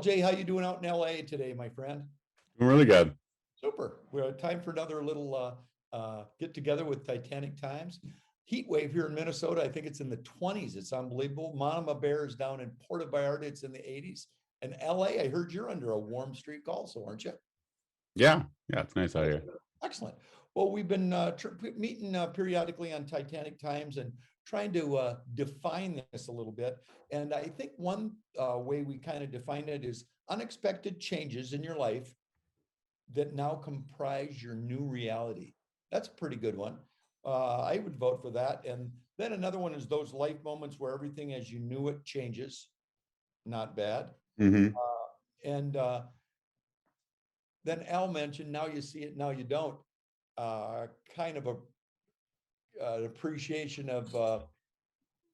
LJ, how you doing out in LA today, my friend? Really good. Super. We're time for another little get together with Titanic Times. Heat wave here in Minnesota. I think it's in the 20s. It's unbelievable. Mama Bear is down in Puerto Vallarta. It's in the 80s. And LA, I heard you're under a warm streak also, aren't you? Yeah, it's nice out here. Excellent. Well, we've been meeting periodically on Titanic Times and trying to define this a little bit. And I think one way we kind of define it is unexpected changes in your life that now comprise your new reality. That's a pretty good one. I would vote for that. And then another one is those life moments where everything as you knew it changes. Not bad. Hmm. And then Al mentioned, now you see it, now you don't. Kind of an appreciation of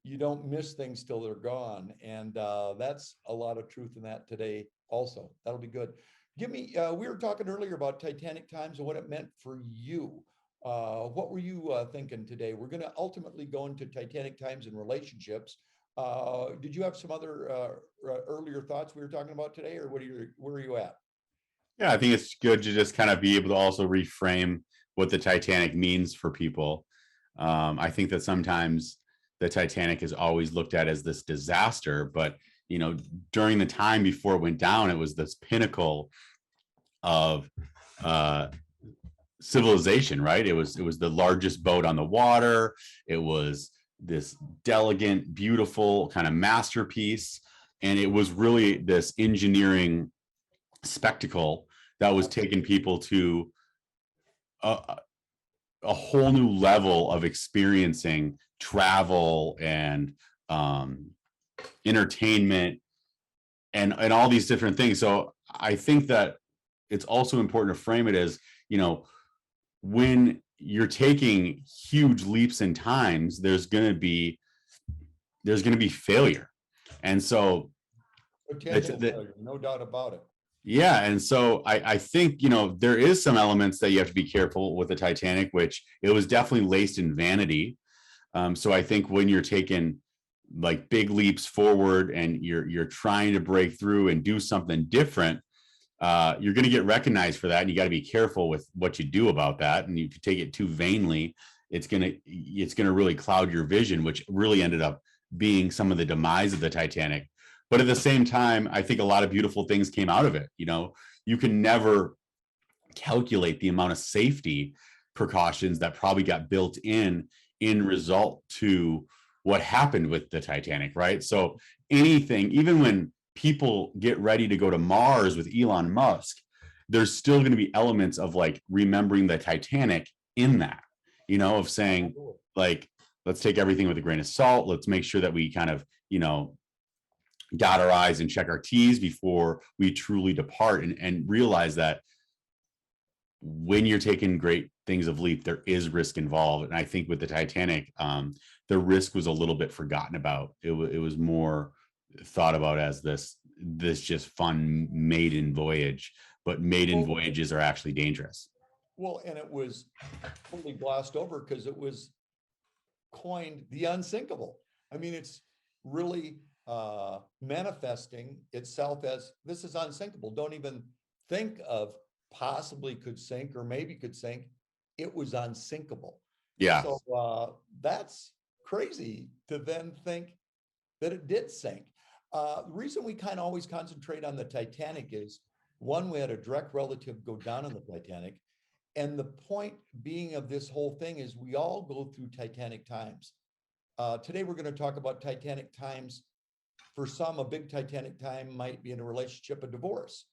you don't miss things till they're gone. And that's a lot of truth in that today also. That'll be good. Give me, we were talking earlier about Titanic Times and what it meant for you. What were you thinking today? We're going to ultimately go into Titanic Times and relationships. Did you have some other earlier thoughts we were talking about today, or where are you at? Yeah, I think it's good to just kind of be able to also reframe what the Titanic means for people. I think that sometimes the Titanic is always looked at as this disaster, but during the time before it went down, it was this pinnacle of civilization, right? It was the largest boat on the water. It was this elegant, beautiful kind of masterpiece, and it was really this engineering spectacle that was taking people to a whole new level of experiencing travel and entertainment and all these different things. So I think that it's also important to frame it as, when you're taking huge leaps in times, there's going to be failure. And so Potential failure, no doubt about it. yeah. And so I think, there is some elements that you have to be careful with the Titanic, which it was definitely laced in vanity. So I think when you're taking like big leaps forward and you're trying to break through and do something different, you're going to get recognized for that. And you got to be careful with what you do about that. And if you take it too vainly, it's going to really cloud your vision, which really ended up being some of the demise of the Titanic. But at the same time, I think a lot of beautiful things came out of it. You can never calculate the amount of safety precautions that probably got built in result to what happened with the Titanic, right? So anything, even when people get ready to go to Mars with Elon Musk, there's still going to be elements of like remembering the Titanic in that, of saying like, let's take everything with a grain of salt. Let's make sure that we kind of, dot our I's and check our T's before we truly depart, and realize that when you're taking great things of leap, there is risk involved. And I think with the Titanic, the risk was a little bit forgotten about. It was more thought about as this just fun maiden voyage, but maiden voyages are actually dangerous. Well, and it was totally glossed over because it was coined the unsinkable. I mean, it's really manifesting itself as this is unsinkable. Don't even think of possibly could sink or maybe could sink. It was unsinkable. Yeah. So that's crazy to then think that it did sink. The reason we kind of always concentrate on the Titanic is, one, we had a direct relative go down on the Titanic. And the point being of this whole thing is we all go through Titanic times. Today, we're going to talk about Titanic times. For some, a big Titanic time might be in a relationship, a divorce.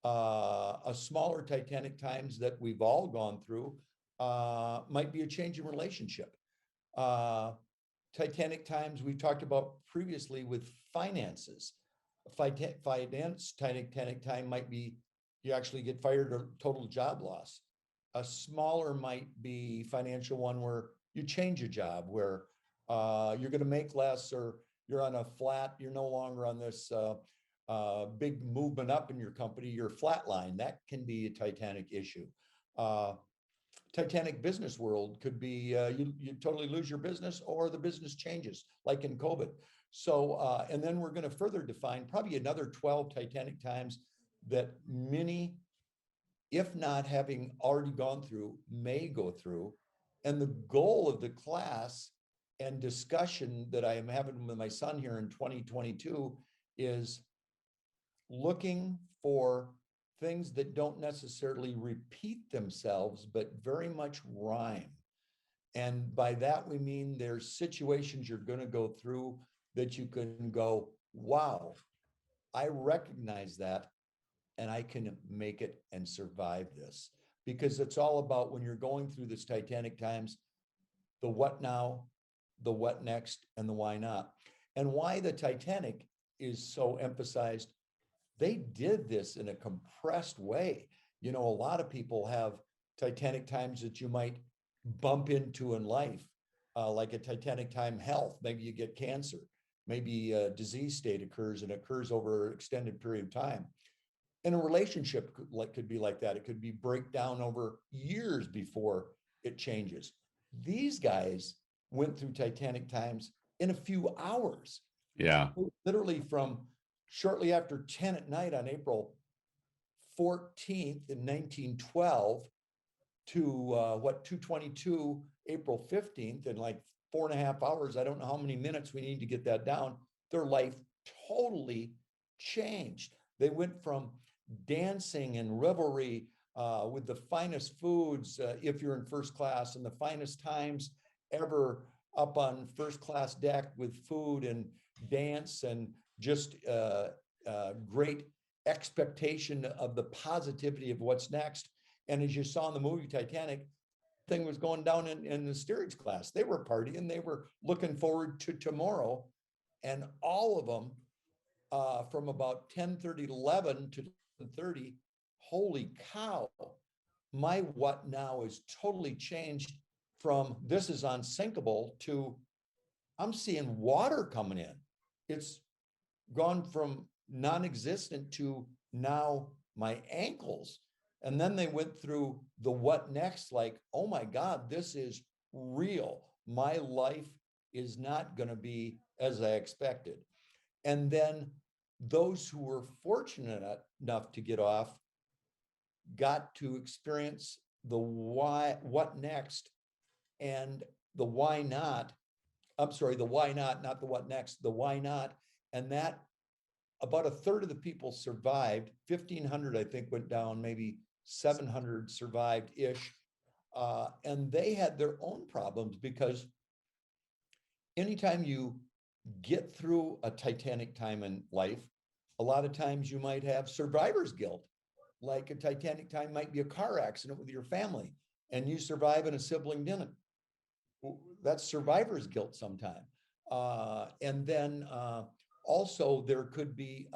A smaller Titanic times that we've all gone through might be a change in relationship. Titanic times we've talked about previously with finances. Titanic time might be you actually get fired or total job loss. A smaller might be financial one where you change a job, where you're going to make less, or you're on a flat, you're no longer on this big movement up in your company, you're flatline. That can be a Titanic issue. Titanic business world could be you totally lose your business or the business changes, like in COVID. So, and then we're going to further define probably another 12 Titanic times that many, if not having already gone through, may go through. And the goal of the class and discussion that I am having with my son here in 2022 is looking for things that don't necessarily repeat themselves, but very much rhyme. And by that, we mean there's situations you're going to go through that you can go, wow, I recognize that and I can make it and survive this. Because it's all about when you're going through this Titanic times, the what now, the what next, and the why not. And why the Titanic is so emphasized. They did this in a compressed way. You know, a lot of people have Titanic times that you might bump into in life, like a Titanic time health. Maybe you get cancer. Maybe a disease state occurs and occurs over an extended period of time. And a relationship could be like that. It could be breakdown over years before it changes. These guys went through Titanic times in a few hours. Yeah. Literally from shortly after 10 at night on April 14th in 1912 to 222 April 15th, in like 4.5 hours. I don't know how many minutes we need to get that down. Their life totally changed. They went from dancing and revelry with the finest foods, if you're in first class, and the finest times ever up on first class deck with food and dance and just great expectation of the positivity of what's next. And as you saw in the movie Titanic, thing was going down in the steerage class. They were partying. They were looking forward to tomorrow. And all of them from about 10:30 to 11 to 30, holy cow, my what now is totally changed from this is unsinkable to I'm seeing water coming in. It's gone from non-existent to now my ankles. And then they went through the what next, like, oh my God, this is real. My life is not going to be as I expected. And then those who were fortunate enough to get off got to experience the why, what next, and the why not. I'm sorry, the why not the what next, the why not. And that about a third of the people survived. 1,500, I think, went down, maybe 700 survived-ish. And they had their own problems because anytime you get through a Titanic time in life, a lot of times you might have survivor's guilt. Like a Titanic time might be a car accident with your family and you survive and a sibling didn't. That's survivor's guilt sometime. And then also there could be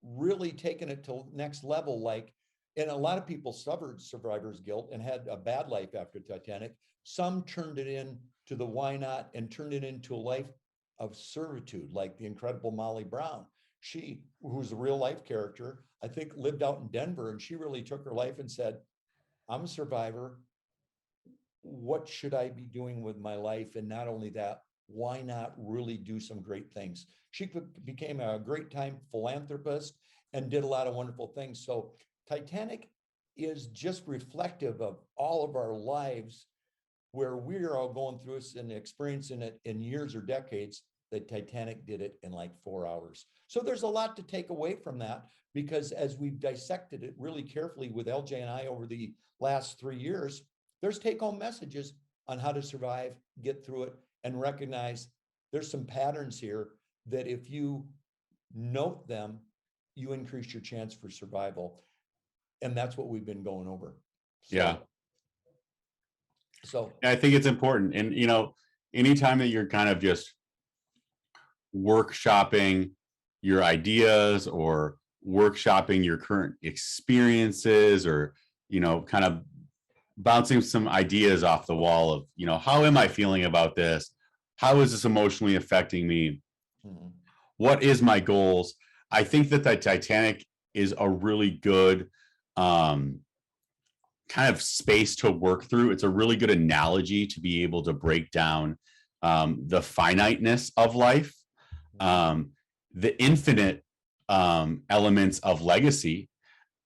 really taking it to next level, like, and a lot of people suffered survivor's guilt and had a bad life after Titanic. Some turned it in to the why not and turned it into a life of servitude, like the incredible Molly Brown. She, who's a real life character, I think lived out in Denver, and she really took her life and said, I'm a survivor. What should I be doing with my life? And not only that, why not really do some great things? She became a great time philanthropist and did a lot of wonderful things. So Titanic is just reflective of all of our lives where we're all going through this and experiencing it in years or decades. The Titanic did it in like 4 hours. So there's a lot to take away from that, because as we've dissected it really carefully with LJ and I over the last 3 years, there's take-home messages on how to survive, get through it, and recognize there's some patterns here that if you note them, you increase your chance for survival. And that's what we've been going over. So I think it's important. And, you know, anytime that you're kind of just workshopping your ideas or workshopping your current experiences, or, you know, kind of bouncing some ideas off the wall of, you know, how am I feeling about this? How is this emotionally affecting me? Mm-hmm. What is my goals? I think that the Titanic is a really good kind of space to work through. It's a really good analogy to be able to break down the finiteness of life, the infinite elements of legacy,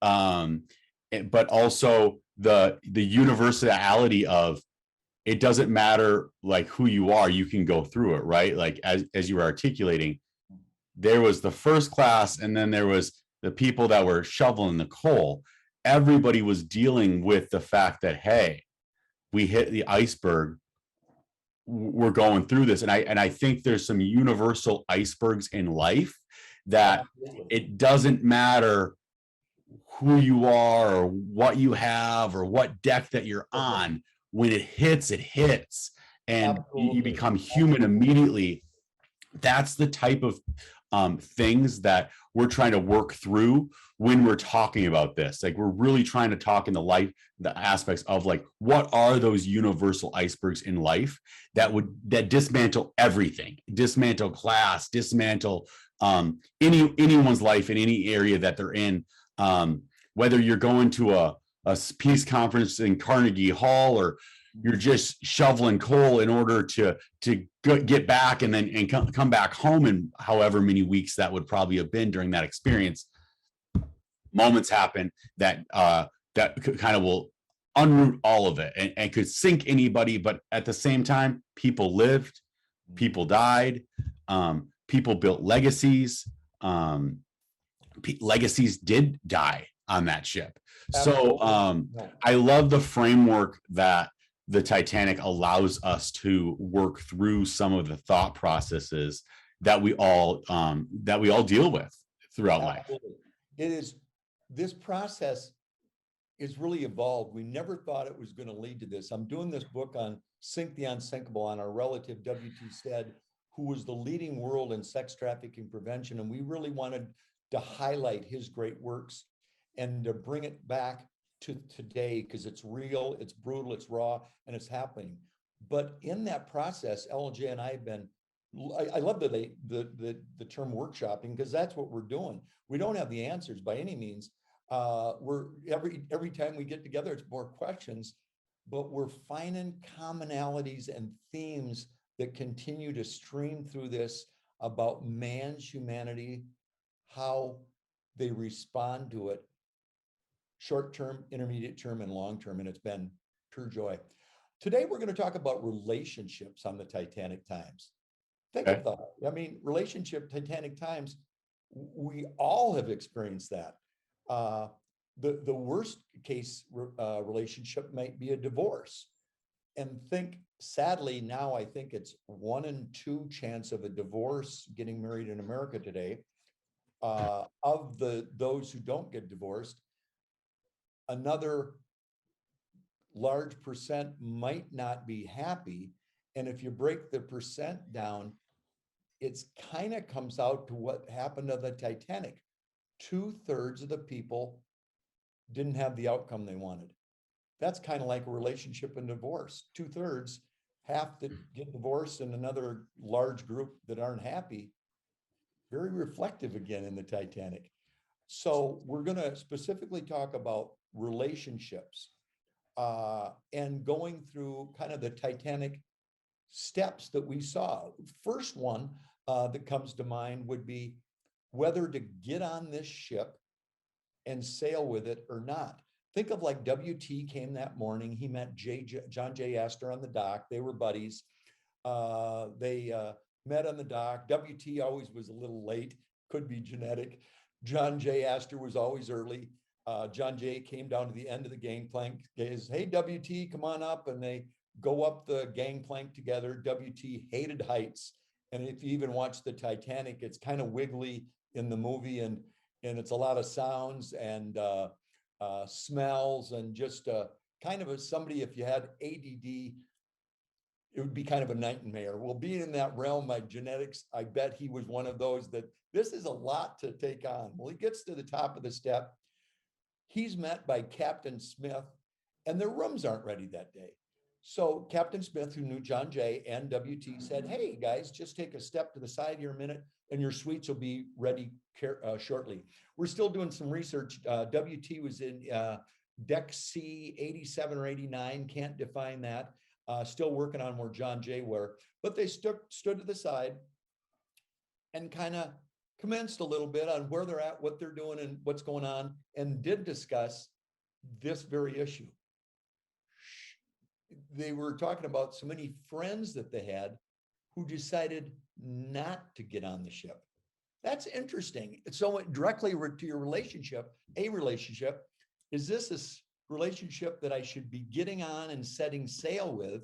but also the universality of, it doesn't matter like who you are, you can go through it, right? Like as you were articulating, there was the first class, and then there was the people that were shoveling the coal. Everybody was dealing with the fact that, hey, we hit the iceberg, we're going through this. And I think there's some universal icebergs in life that it doesn't matter who you are or what you have or what deck that you're on. When it hits, and you become human immediately. That's the type of things that we're trying to work through when we're talking about this. Like, we're really trying to talk in the aspects of, like, what are those universal icebergs in life that dismantle everything, dismantle class, dismantle anyone's life in any area that they're in. Whether you're going to a peace conference in Carnegie Hall, or you're just shoveling coal in order to get back and come back home in however many weeks that would probably have been during that experience. Moments happen that kind of will unroot all of it and could sink anybody. But at the same time, people lived, people died, people built legacies. Legacies did die on that ship. So I love the framework that the Titanic allows us to work through some of the thought processes that we all deal with throughout life. This process is really evolved. We never thought it was going to lead to this. I'm doing this book on Sink the Unsinkable on our relative W.T. Stead, who was the leading world in sex trafficking prevention. And we really wanted to highlight his great works and to bring it back to today, because it's real, it's brutal, it's raw, and it's happening. But in that process, LJ and I have been, I love the term workshopping, because that's what we're doing. We don't have the answers by any means. We're every time we get together, it's more questions, but we're finding commonalities and themes that continue to stream through this about man's humanity, how they respond to it, short term, intermediate term, and long term. And it's been pure joy. Today, we're going to talk about relationships on the Titanic times. Think of that. I mean, Titanic times, we all have experienced that. The worst case relationship might be a divorce. And sadly, now I think it's 1 in 2 chance of a divorce getting married in America today. Of those who don't get divorced, another large percent might not be happy. And if you break the percent down, it's kind of comes out to what happened to the Titanic. 2/3 of the people didn't have the outcome they wanted. That's kind of like a relationship and divorce. 2/3, half that get divorced and another large group that aren't happy. Very reflective again in the Titanic. So we're going to specifically talk about relationships and going through kind of the Titanic steps that we saw. First one that comes to mind would be whether to get on this ship and sail with it or not. Think of like W.T. came that morning. He met John J. Astor on the dock. They were buddies. They met on the dock. W.T. always was a little late, could be genetic. John J. Astor was always early. John J. came down to the end of the gangplank, says, "Hey, W.T., come on up." And they go up the gangplank together. W.T. hated heights. And if you even watch the Titanic, it's kind of wiggly in the movie, and it's a lot of sounds and smells, and just kind of somebody, if you had ADD, it would be kind of a nightmare. Well, being in that realm, my genetics, I bet he was one of those that this is a lot to take on. Well, he gets to the top of the step. He's met by Captain Smith, and their rooms aren't ready that day. So Captain Smith, who knew John Jay and W.T., said, "Hey, guys, just take a step to the side here a minute, and your suites will be ready shortly." We're still doing some research. W.T. was in Deck C 87 or 89, can't define that. still working on where John Jay were, but they stood to the side and kind of commenced a little bit on where they're at, what they're doing, and what's going on, and did discuss this very issue. They were talking about so many friends that they had who decided not to get on the ship. That's interesting. So directly to your relationship, is this a relationship that I should be getting on and setting sail with,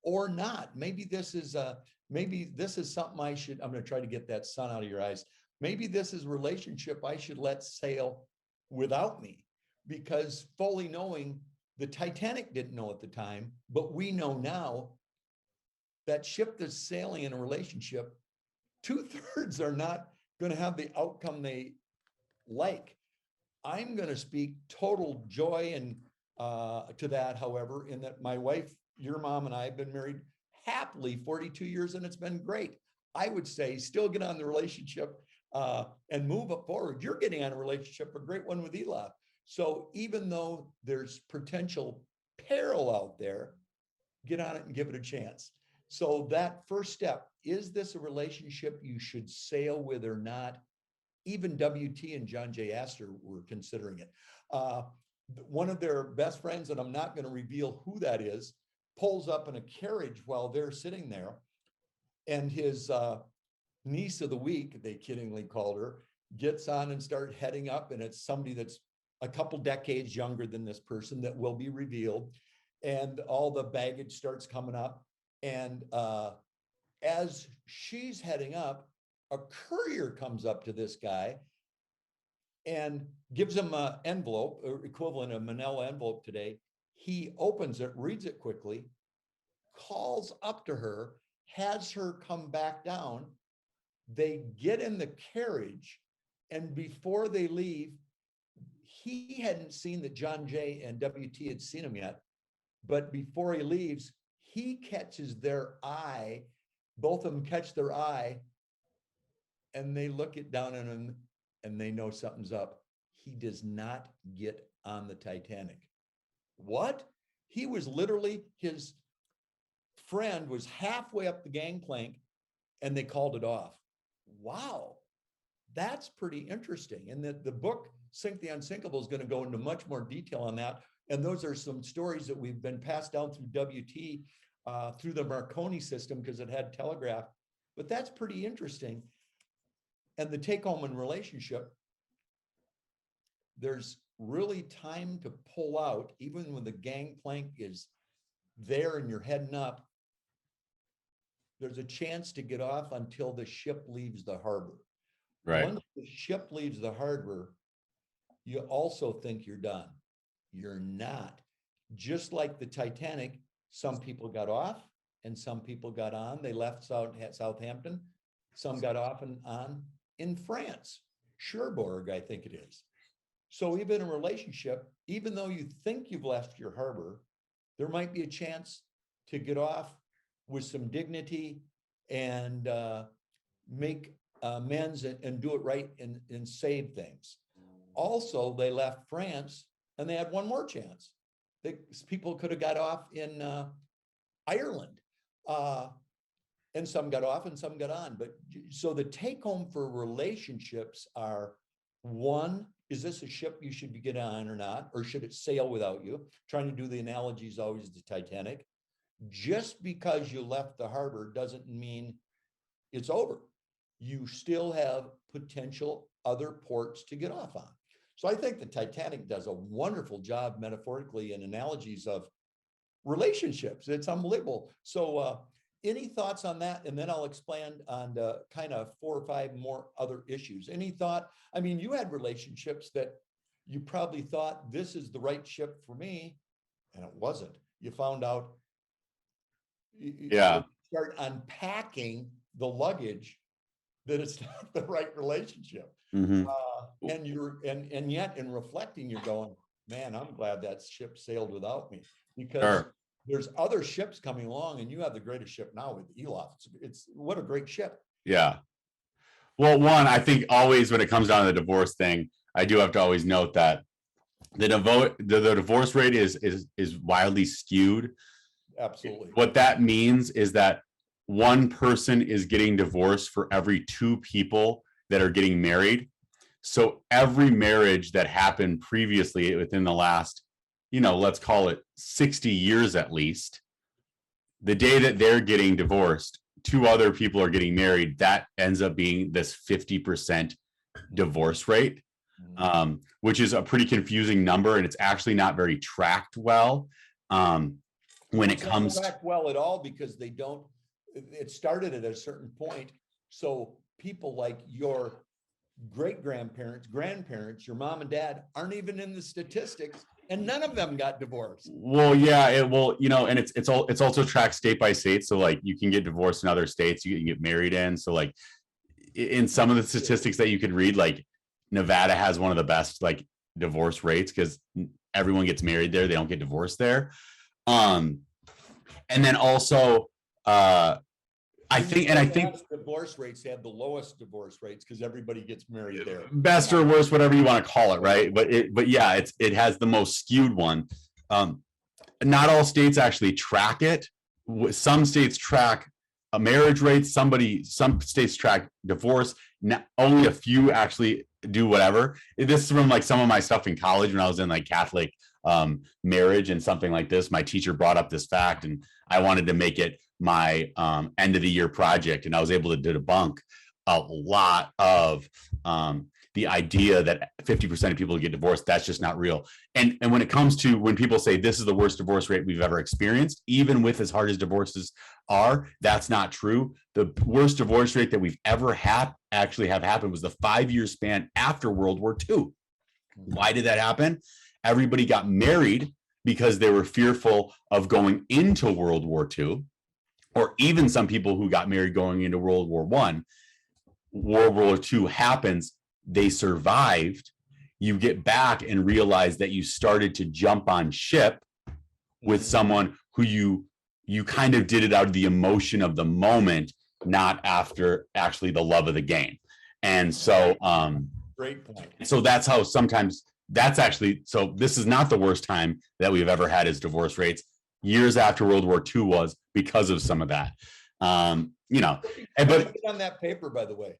or not? Maybe this is something I'm going to try to get that sun out of your eyes. Maybe this is a relationship I should let sail without me, because fully knowing the Titanic didn't know at the time, but we know now that ship that's sailing in a relationship, 2/3 are not going to have the outcome they like. I'm going to speak total joy and to that, however, in that my wife, your mom, and I have been married happily 42 years, and it's been great. I would say still get on the relationship and move it forward. You're getting on a relationship, a great one with Eli. So even though there's potential peril out there, get on it and give it a chance. So that first step, is this a relationship you should sail with or not? Even WT and John J. Astor were considering it. One of their best friends, and I'm not going to reveal who that is, pulls up in a carriage while they're sitting there, and his niece of the week, they kiddingly called her, gets on and start heading up, and it's somebody that's a couple decades younger than this person that will be revealed, and all the baggage starts coming up. And as she's heading up, a courier comes up to this guy and gives him an envelope, or equivalent of a manila envelope today. He opens it, reads it quickly, calls up to her, has her come back down. They get in the carriage, and before they leave, he hadn't seen that John Jay and WT had seen him yet, but before he leaves, he catches their eye. Both of them catch their eye, and they look it down on him, and they know something's up. He does not get on the Titanic. What? He was literally, his friend was halfway up the gangplank, and they called it off. Wow, that's pretty interesting. And the book Sink the Unsinkable is going to go into much more detail on that. And those are some stories that we've been passed down through WT, through the Marconi system, because it had telegraph. But that's pretty interesting. And the take home in relationship, there's really time to pull out, even when the gangplank is there and you're heading up. There's a chance to get off until the ship leaves the harbor. Right. Once the ship leaves the harbor, you also think you're done. You're not. Just like the Titanic, some people got off and some people got on. They left Southampton. Some got off and on in France, Cherbourg, I think it is. So even in a relationship, even though you think you've left your harbor, there might be a chance to get off with some dignity and make amends and do it right and save things. Also, they left France and they had one more chance. People could have got off in Ireland, and some got off and some got on. But so the take home for relationships are: one, is this a ship you should be getting on or not? Or should it sail without you? Trying to do the analogies always the Titanic. Just because you left the harbor doesn't mean it's over. You still have potential other ports to get off on. So I think the Titanic does a wonderful job metaphorically in analogies of relationships. It's unbelievable. So any thoughts on that? And then I'll expand on kind of 4 or 5 more other issues. Any thought? I mean, you had relationships that you probably thought this is the right ship for me, and it wasn't. You found out, Yeah. start unpacking the luggage, that it's not the right relationship. Mm-hmm. And yet in reflecting, you're going, man, I'm glad that ship sailed without me, because Sure. There's other ships coming along, and you have the greatest ship now with Elof. It's what a great ship. Yeah. Well, one, I think always when it comes down to the divorce thing, I do have to always note that the divorce rate is wildly skewed. Absolutely. What that means is that one person is getting divorced for every two people that are getting married. So every marriage that happened previously within the last, let's call it 60 years at least, the day that they're getting divorced, two other people are getting married, that ends up being this 50% divorce rate, which is a pretty confusing number. And it's actually not very tracked well. When it comes to track well at all, because they don't, it started at a certain point. So people like your great grandparents, your mom and dad aren't even in the statistics, and none of them got divorced. Well, yeah, and it's also tracked state by state. So like you can get divorced in other states, you can get married in. So like in some of the statistics that you could read, like Nevada has one of the best like divorce rates because everyone gets married there, they don't get divorced there. And then also I think divorce rates have the lowest divorce rates because everybody gets married there. Best or worst, whatever you want to call it, right? But yeah, it has the most skewed one. Not all states actually track it. Some states track a marriage rate. Some states track divorce. Only a few actually do whatever. This is from like some of my stuff in college when I was in like Catholic marriage and something like this. My teacher brought up this fact, and I wanted to make it my end of the year project, and I was able to debunk a lot of the idea that 50% of people get divorced. That's just not real. And when it comes to when people say this is the worst divorce rate we've ever experienced, even with as hard as divorces are, that's not true. The worst divorce rate that we've ever had actually have happened was the 5-year span after World War II. Why did that happen? Everybody got married because they were fearful of going into World War II, or even some people who got married going into World War I. World War II happens, they survived. You get back and realize that you started to jump on ship with someone who you kind of did it out of the emotion of the moment, not after actually the love of the game. And so great point. So that's how sometimes that's actually, so this is not the worst time that we've ever had as divorce rates. Years after World War II was because of some of that. But on that paper, by the way,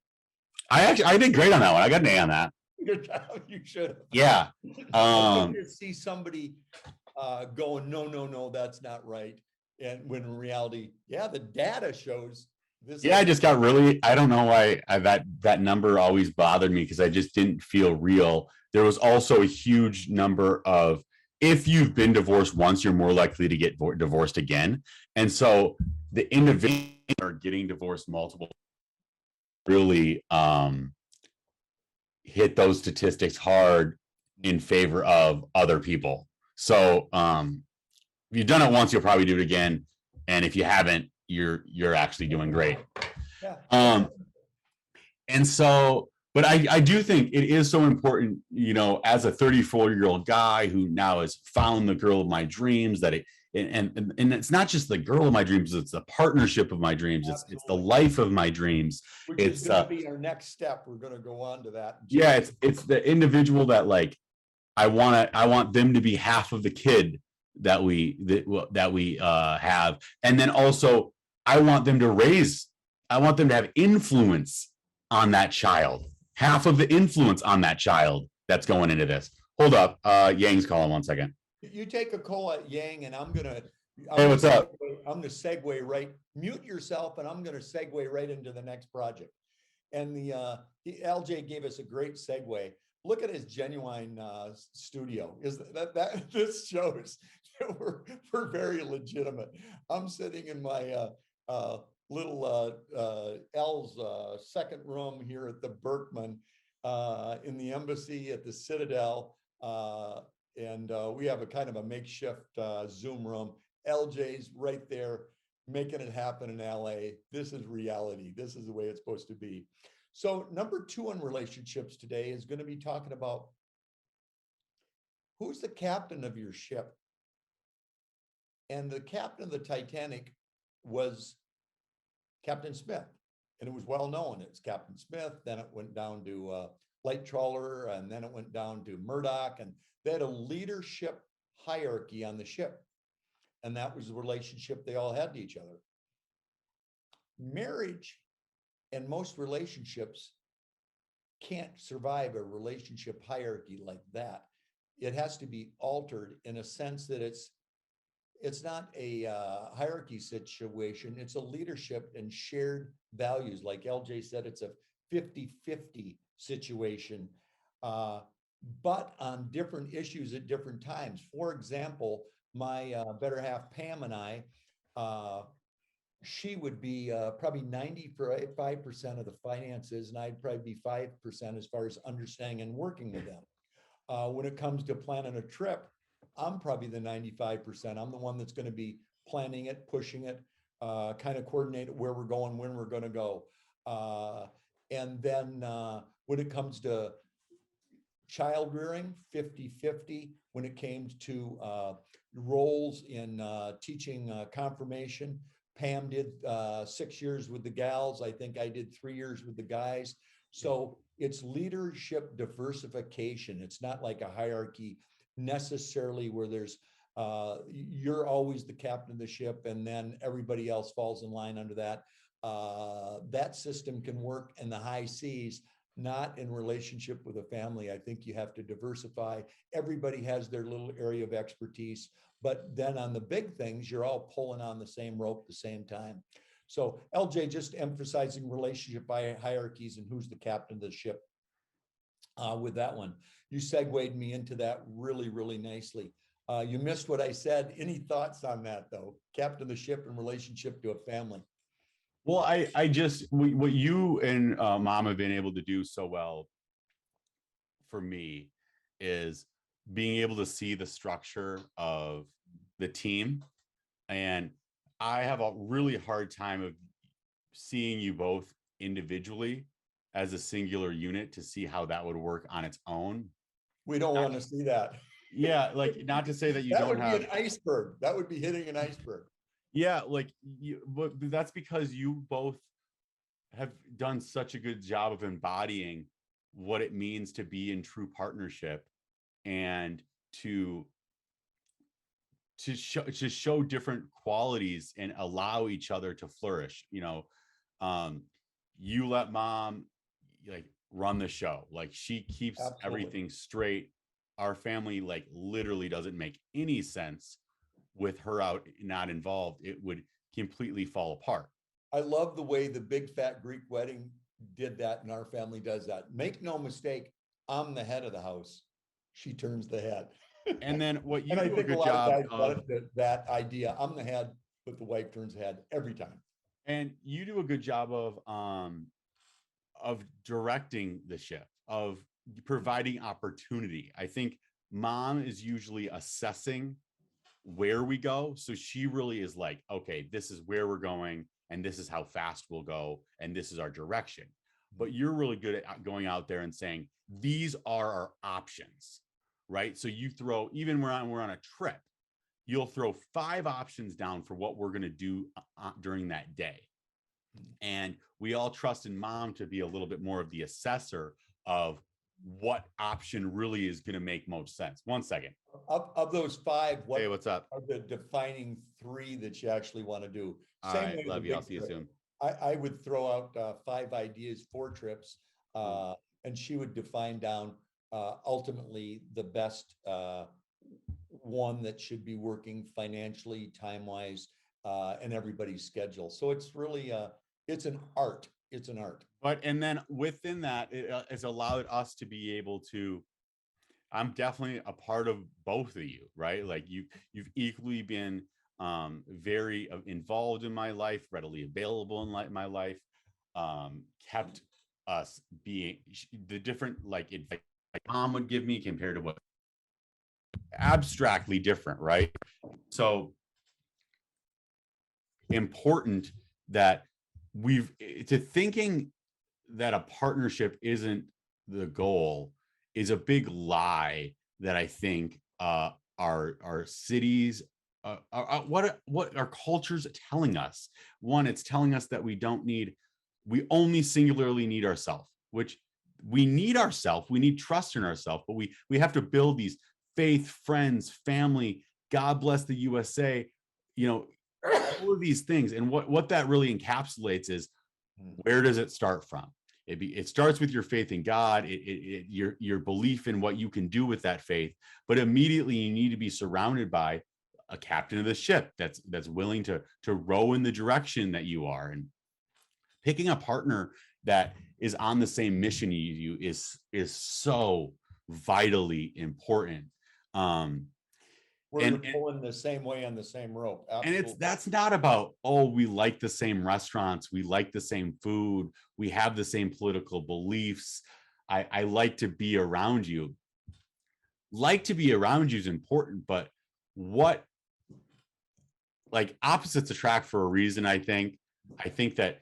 I did great on that one. I got an A on that. You should have. Yeah. To see somebody going, no, that's not right. And when in reality, yeah, the data shows this. Yeah, I just got really, I don't know why that number always bothered me, because I just didn't feel real. There was also a huge number of, if you've been divorced once, you're more likely to get divorced again. And so the individuals are getting divorced multiple really hit those statistics hard in favor of other people. So if you've done it once, you'll probably do it again. And if you haven't, you're actually doing great. Yeah. And so, but I do think it is so important, as a 34-year-old guy who now has found the girl of my dreams, that and it's not just the girl of my dreams, it's the partnership of my dreams. It's the life of my dreams. Which is going to be our next step. We're going to go on to that. Yeah. It's the individual that like, I want them to be half of the kid that we have. And then also I want them to have influence on that child, half of the influence on that child that's going into this. Hold up. Yang's calling 1 second. You take a call at Yang, and I'm hey, what's up? I'm going to segue right, mute yourself, and I'm going to segue right into the next project. And the LJ gave us a great segue. Look at his genuine studio. Is that this shows that we're very legitimate. I'm sitting in my little L's second room here at the Berkman in the embassy at the Citadel. And we have a kind of a makeshift Zoom room. LJ's right there making it happen in LA. This is reality. This is the way it's supposed to be. So number 2 in relationships today is going to be talking about who's the captain of your ship. And the captain of the Titanic was Captain Smith. And it was well known. It's Captain Smith. Then it went down to Light Trawler, and then it went down to Murdoch. And they had a leadership hierarchy on the ship. and that was the relationship they all had to each other. Marriage and most relationships can't survive a relationship hierarchy like that. It has to be altered in a sense that it's not a hierarchy situation. It's a leadership and shared values. Like LJ said, it's a 50-50 situation, but on different issues at different times. For example, my better half, Pam, and I, she would be probably 95% of the finances, and I'd probably be 5% as far as understanding and working with them. When it comes to planning a trip, I'm probably the 95%. I'm the one that's going to be planning it, pushing it, kind of coordinate where we're going, when we're going to go. And then when it comes to child rearing, 50-50. When it came to roles in teaching confirmation, Pam did 6 years with the gals. I think I did 3 years with the guys. So it's leadership diversification. It's not like a hierarchy necessarily where there's you're always the captain of the ship and then everybody else falls in line under that. That system can work in the high seas, not in relationship with a family. I think you have to diversify. Everybody has their little area of expertise, but then on the big things, you're all pulling on the same rope at the same time. So LJ, just emphasizing relationship by hierarchies and who's the captain of the ship. With that one, you segued me into that really, really nicely. You missed what I said. Any thoughts on that though? Captain of the ship in relationship to a family. Well, I just, what you and Mom have been able to do so well for me is being able to see the structure of the team. And I have a really hard time of seeing you both individually as a singular unit to see how that would work on its own. We don't want to see that. Yeah, like not to say that you don't have an iceberg. That would be hitting an iceberg. Yeah, like you, but that's because you both have done such a good job of embodying what it means to be in true partnership and to show different qualities and allow each other to flourish. You know, you let Mom like run the show, like she keeps everything straight. Our family like literally doesn't make any sense with her out, not involved. It would completely fall apart. I love the way the big fat Greek wedding did that, and our family does that. Make no mistake, I'm the head of the house. She turns the head. And then what you and I do a think good a lot job of guys benefit that idea. I'm the head, but the wife turns the head every time. And you do a good job of directing the ship, of providing opportunity. I think Mom is usually assessing where we go. So she really is like, okay, this is where we're going, and this is how fast we'll go, and this is our direction. But you're really good at going out there and saying, these are our options, right? So you throw, even we're on a trip, you'll throw 5 options down for what we're going to do during that day. And we all trust in Mom to be a little bit more of the assessor of what option really is going to make most sense. One second. Of those 5, what, hey, what's up? Are the defining 3 that you actually want to do? All Same right, love you. I'll see you soon. I would throw out 5 ideas for trips, and she would define down ultimately the best one that should be working financially, time-wise, and everybody's schedule. So it's really it's an art. It's an art. But and then within that, it has allowed us to be able to. I'm definitely a part of both of you, right? Like you've equally been very involved in my life, readily available in my life, kept us being the different like advice Mom would give me compared to what abstractly different, right? So important that we've to thinking that a partnership isn't the goal is a big lie that I think our cities, what our culture's telling us. One, it's telling us that we only singularly need ourselves, which we need ourselves. We need trust in ourselves, but we have to build these faith, friends, family. God bless the USA. all of these things. And what that really encapsulates is, where does it start from? It starts with your faith in God, your belief in what you can do with that faith. But immediately you need to be surrounded by a captain of the ship that's willing to row in the direction that you are. And picking a partner that is on the same mission you is so vitally important. Where you're pulling the same way on the same rope. Absolutely. And that's not about, oh, we like the same restaurants, we like the same food, we have the same political beliefs. I like to be around you. Like to be around you is important, but what, like, opposites attract for a reason. I think that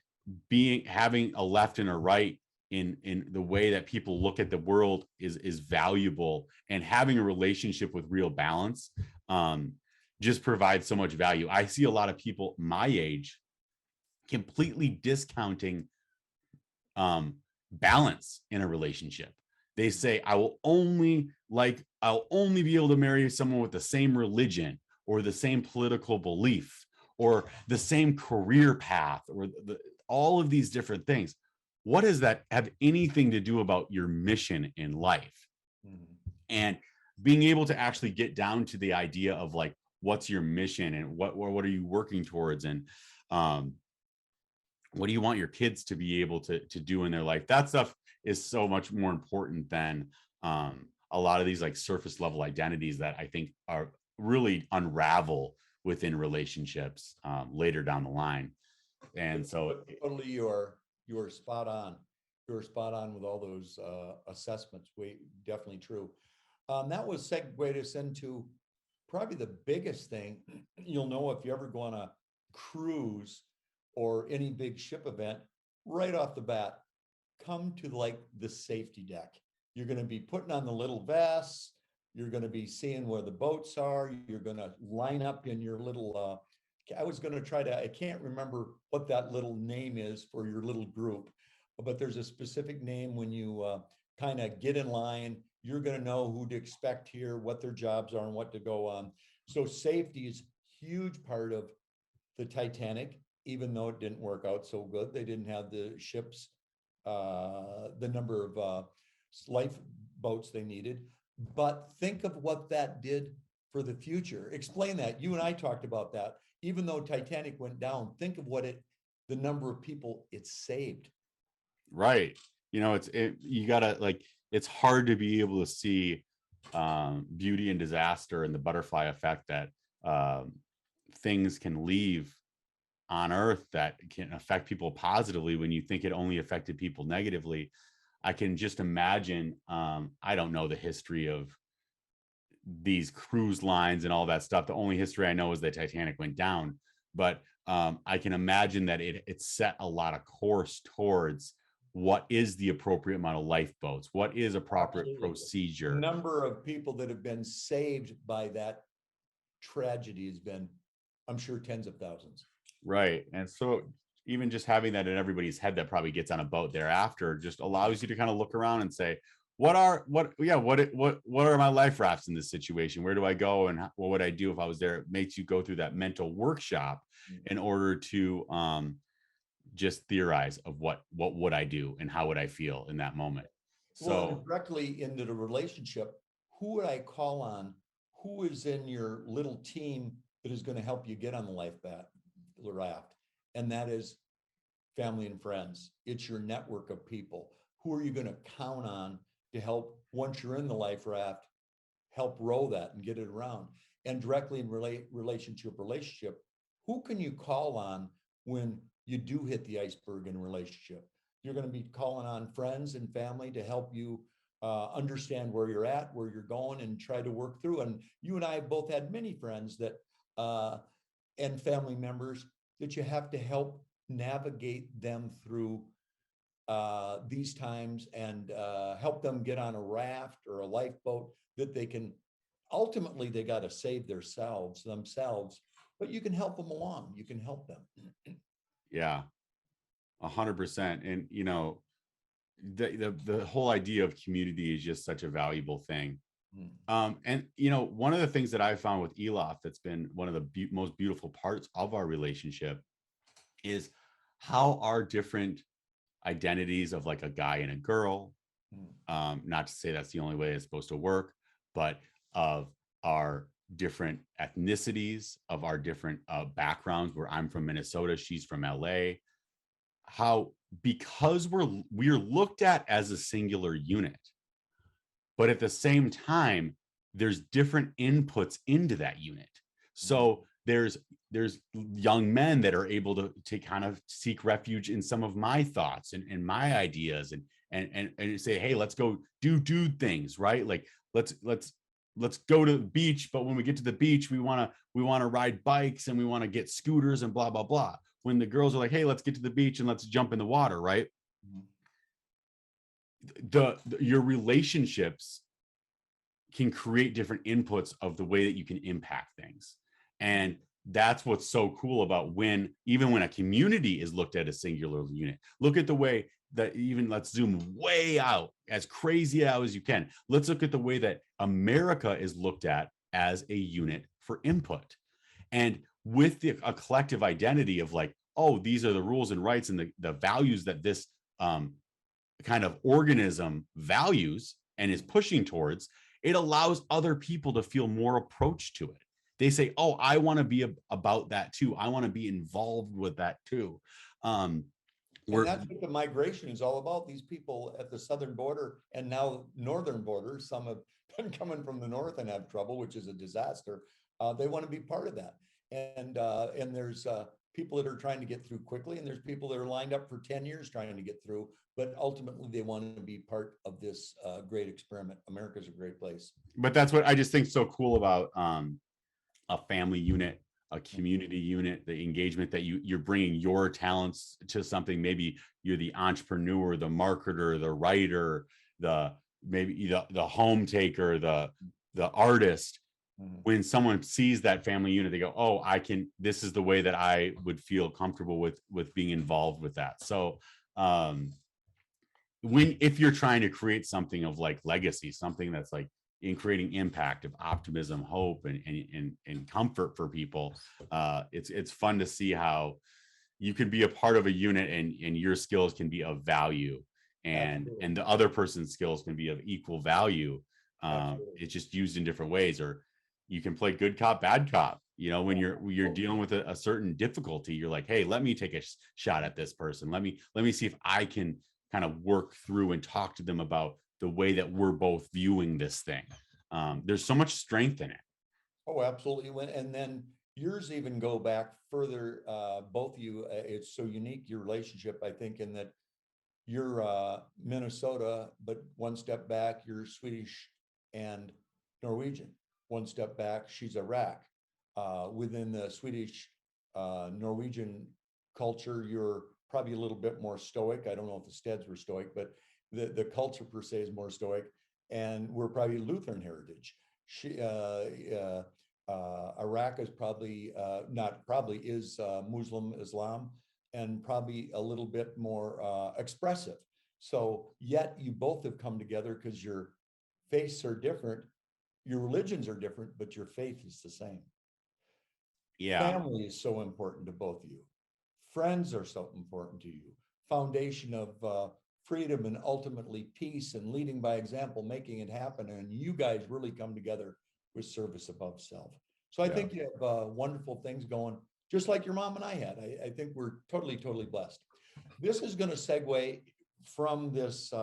having a left and a right in the way that people look at the world is valuable, and having a relationship with real balance just provides so much value. I see a lot of people my age completely discounting balance in a relationship. They say, I'll only be able to marry someone with the same religion or the same political belief or the same career path, or all of these different things. What does that have anything to do about your mission in life? Mm-hmm. And being able to actually get down to the idea of, like, what's your mission and what are you working towards, and what do you want your kids to be able to do in their life? That stuff is so much more important than a lot of these, like, surface level identities that I think are really unravel within relationships later down the line. And so totally, you're spot on. You're spot on with all those assessments. Definitely true. That was segued us into probably the biggest thing you'll know if you ever go on a cruise or any big ship event. Right off the bat, come to, like, the safety deck. You're going to be putting on the little vests. You're going to be seeing where the boats are. You're going to line up in your little I can't remember what that little name is for your little group, but there's a specific name when you kind of get in line. You're going to know who to expect here, what their jobs are, and what to go on. So safety is a huge part of the Titanic, even though it didn't work out so good. They didn't have the ships, the number of lifeboats they needed. But think of what that did for the future. Explain that. You and I talked about that. Even though Titanic went down, think of the number of people it saved. Right. You gotta, like, it's hard to be able to see beauty and disaster and the butterfly effect that things can leave on Earth that can affect people positively when you think it only affected people negatively. I can just imagine, I don't know the history of these cruise lines and all that stuff. The only history I know is that Titanic went down, but I can imagine that it set a lot of course towards what is the appropriate amount of lifeboats, what is a proper procedure. The number of people that have been saved by that tragedy has been, I'm sure, tens of thousands. Right. And so even just having that in everybody's head that probably gets on a boat thereafter just allows you to kind of look around and say, what are my life rafts in this situation? Where do I go, and what would I do if I was there? It makes you go through that mental workshop in order to just theorize of what would I do and how would I feel in that moment. So directly into the relationship, who would I call on? Who is in your little team that is going to help you get on the life raft? And that is family and friends. It's your network of people. Who are you going to count on to help, once you're in the life raft, help row that and get it around? And directly in relationship, who can you call on when you do hit the iceberg in a relationship? You're going to be calling on friends and family to help you understand where you're at, where you're going, and try to work through. And you and I both had many friends that and family members that you have to help navigate them through these times, and help them get on a raft or a lifeboat that they can, ultimately they got to save themselves, but you can help them along. You can help them. Yeah, 100%. And the whole idea of community is just such a valuable thing. Mm. And one of the things that I found with Elof that's been one of the most beautiful parts of our relationship is how our different identities of like a guy and a girl, not to say that's the only way it's supposed to work, but of our different ethnicities, of our different backgrounds, where I'm from Minnesota, she's from LA, how because we're looked at as a singular unit, but at the same time there's different inputs into that unit. So there's young men that are able to kind of seek refuge in some of my thoughts and my ideas, and say, hey, let's go do things, right? Like let's go to the beach, but when we get to the beach, we want to ride bikes and we want to get scooters and blah blah blah. When the girls are like, hey, let's get to the beach and let's jump in the water, right? Your relationships can create different inputs of the way that you can impact things. And that's what's so cool about even when a community is looked at as singular unit. Look at the way that, even let's zoom way out, as crazy out as you can. Let's look at the way that America is looked at as a unit for input. And with a collective identity of like, oh, these are the rules and rights and the values that this kind of organism values and is pushing towards, it allows other people to feel more approached to it. They say, oh, I want to be about that too. I want to be involved with that too. And that's what the migration is all about. These people at the southern border and now northern border, some have been coming from the north and have trouble, which is a disaster. They want to be part of that. And there's people that are trying to get through quickly, and there's people that are lined up for 10 years trying to get through, but ultimately they want to be part of this great experiment. America's a great place. But that's what I just think so cool about a family unit, a community unit, the engagement that you're bringing your talents to something. Maybe you're the entrepreneur, the marketer, the writer, the home taker, the artist. When someone sees that family unit, they go, oh, this is the way that I would feel comfortable with being involved with that. So if you're trying to create something of like legacy, something that's like in creating impact of optimism, hope, and comfort for people, it's fun to see how you could be a part of a unit and your skills can be of value, and the other person's skills can be of equal value. It's just used in different ways. Or you can play good cop, bad cop. When you're dealing with a certain difficulty, you're like, hey, let me take a shot at this person. Let me see if I can kind of work through and talk to them about the way that we're both viewing this thing. There's so much strength in it. Oh, absolutely. And then yours even go back further, both of you. It's so unique, your relationship, I think, in that you're Minnesota, but one step back, you're Swedish and Norwegian. One step back, she's Iraq. Within the Swedish Norwegian culture, you're probably a little bit more stoic. I don't know if the Steads were stoic, but the culture per se is more stoic. And we're probably Lutheran heritage. Iraq is probably not probably is Muslim Islam, and probably a little bit more expressive. So yet you both have come together because your faiths are different, your religions are different, but your faith is the same. Yeah. Family is so important to both of you. Friends are so important to you. Foundation of freedom and ultimately peace and leading by example, making it happen. And you guys really come together with service above self. So I think you have wonderful things going, just like your mom and I had. I think we're totally, totally blessed. This is going to segue from this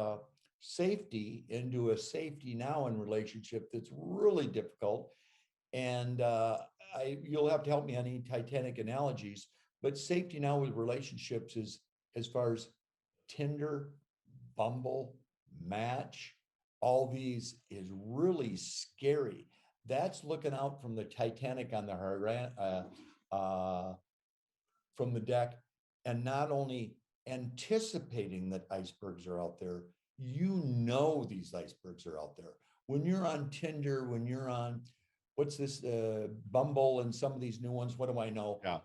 safety into a safety now in relationship that's really difficult. And you'll have to help me on any Titanic analogies, but safety now with relationships is as far as Tinder, Bumble, Match, all these is really scary. That's looking out from the Titanic on the from the deck, and not only anticipating that icebergs are out there, these icebergs are out there. When you're on Tinder, when you're on what's this Bumble and some of these new ones, what do I know? Yeah.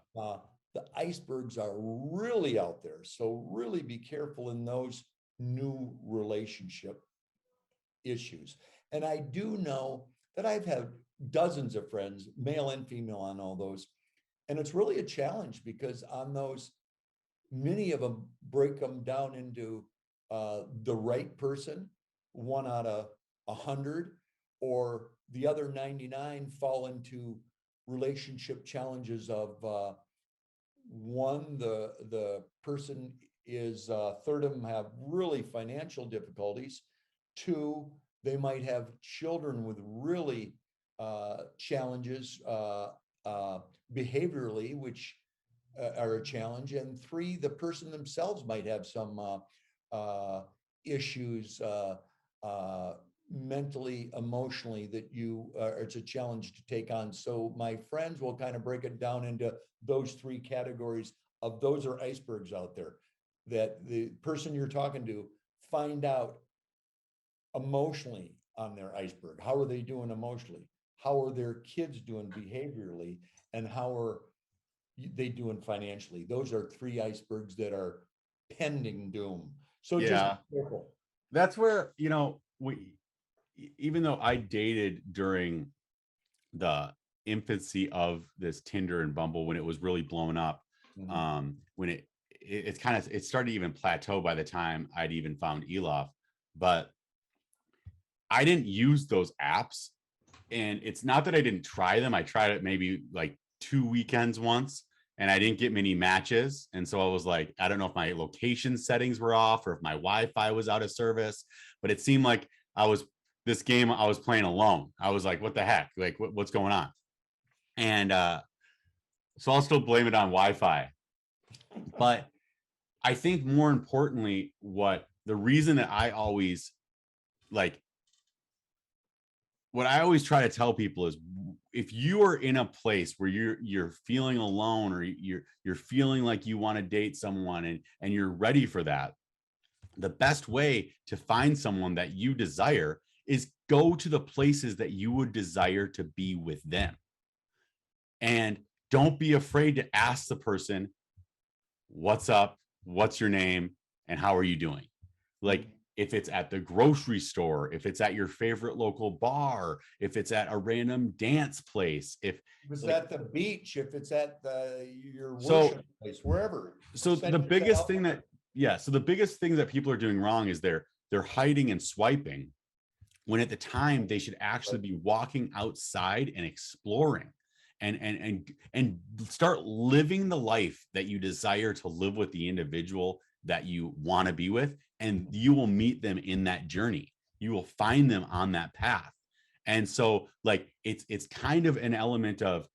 The icebergs are really out there. So really be careful in those new relationship issues. And I do know that I've had dozens of friends, male and female, on all those. And it's really a challenge because on those, many of them break them down into the right person, 1 out of 100, or the other 99 fall into relationship challenges of one, the person is third of them have really financial difficulties. Two, they might have children with really challenges behaviorally, which are a challenge. And three, the person themselves might have some issues mentally, emotionally, that it's a challenge to take on. So my friends will kind of break it down into those three categories of those are icebergs out there that the person you're talking to, find out emotionally on their iceberg. How are they doing emotionally? How are their kids doing behaviorally? And how are they doing financially? Those are three icebergs that are pending doom. So just Yeah, be careful. that's where, even though I dated during the infancy of this Tinder and Bumble when it was really blown up, when it started to even plateau by the time I'd even found Elof, but I didn't use those apps. And it's not that I didn't try them. I tried it maybe like 2 weekends once, and I didn't get many matches. And so I was like, I don't know if my location settings were off or if my Wi-Fi was out of service, but it seemed like I was playing alone. I was like, what the heck? Like, what's going on? And so I'll still blame it on Wi-Fi. But I think more importantly, the reason that I always like, what I always try to tell people is, if you are in a place where you're feeling alone, or you're feeling like you want to date someone, and you're ready for that, the best way to find someone that you desire is go to the places that you would desire to be with them. And don't be afraid to ask the person, what's up, what's your name, and how are you doing? Like, if it's at the grocery store, if it's at your favorite local bar, if it's at a random dance place, if it's at the beach, if it's at your So- worship place, wherever. so Send the yourself biggest out thing there. so the biggest thing that people are doing wrong is they're hiding and swiping, when at the time they should actually be walking outside and exploring, and start living the life that you desire to live with the individual that you want to be with, and you will meet them in that journey. You will find them on that path. And so, like, it's kind of an element of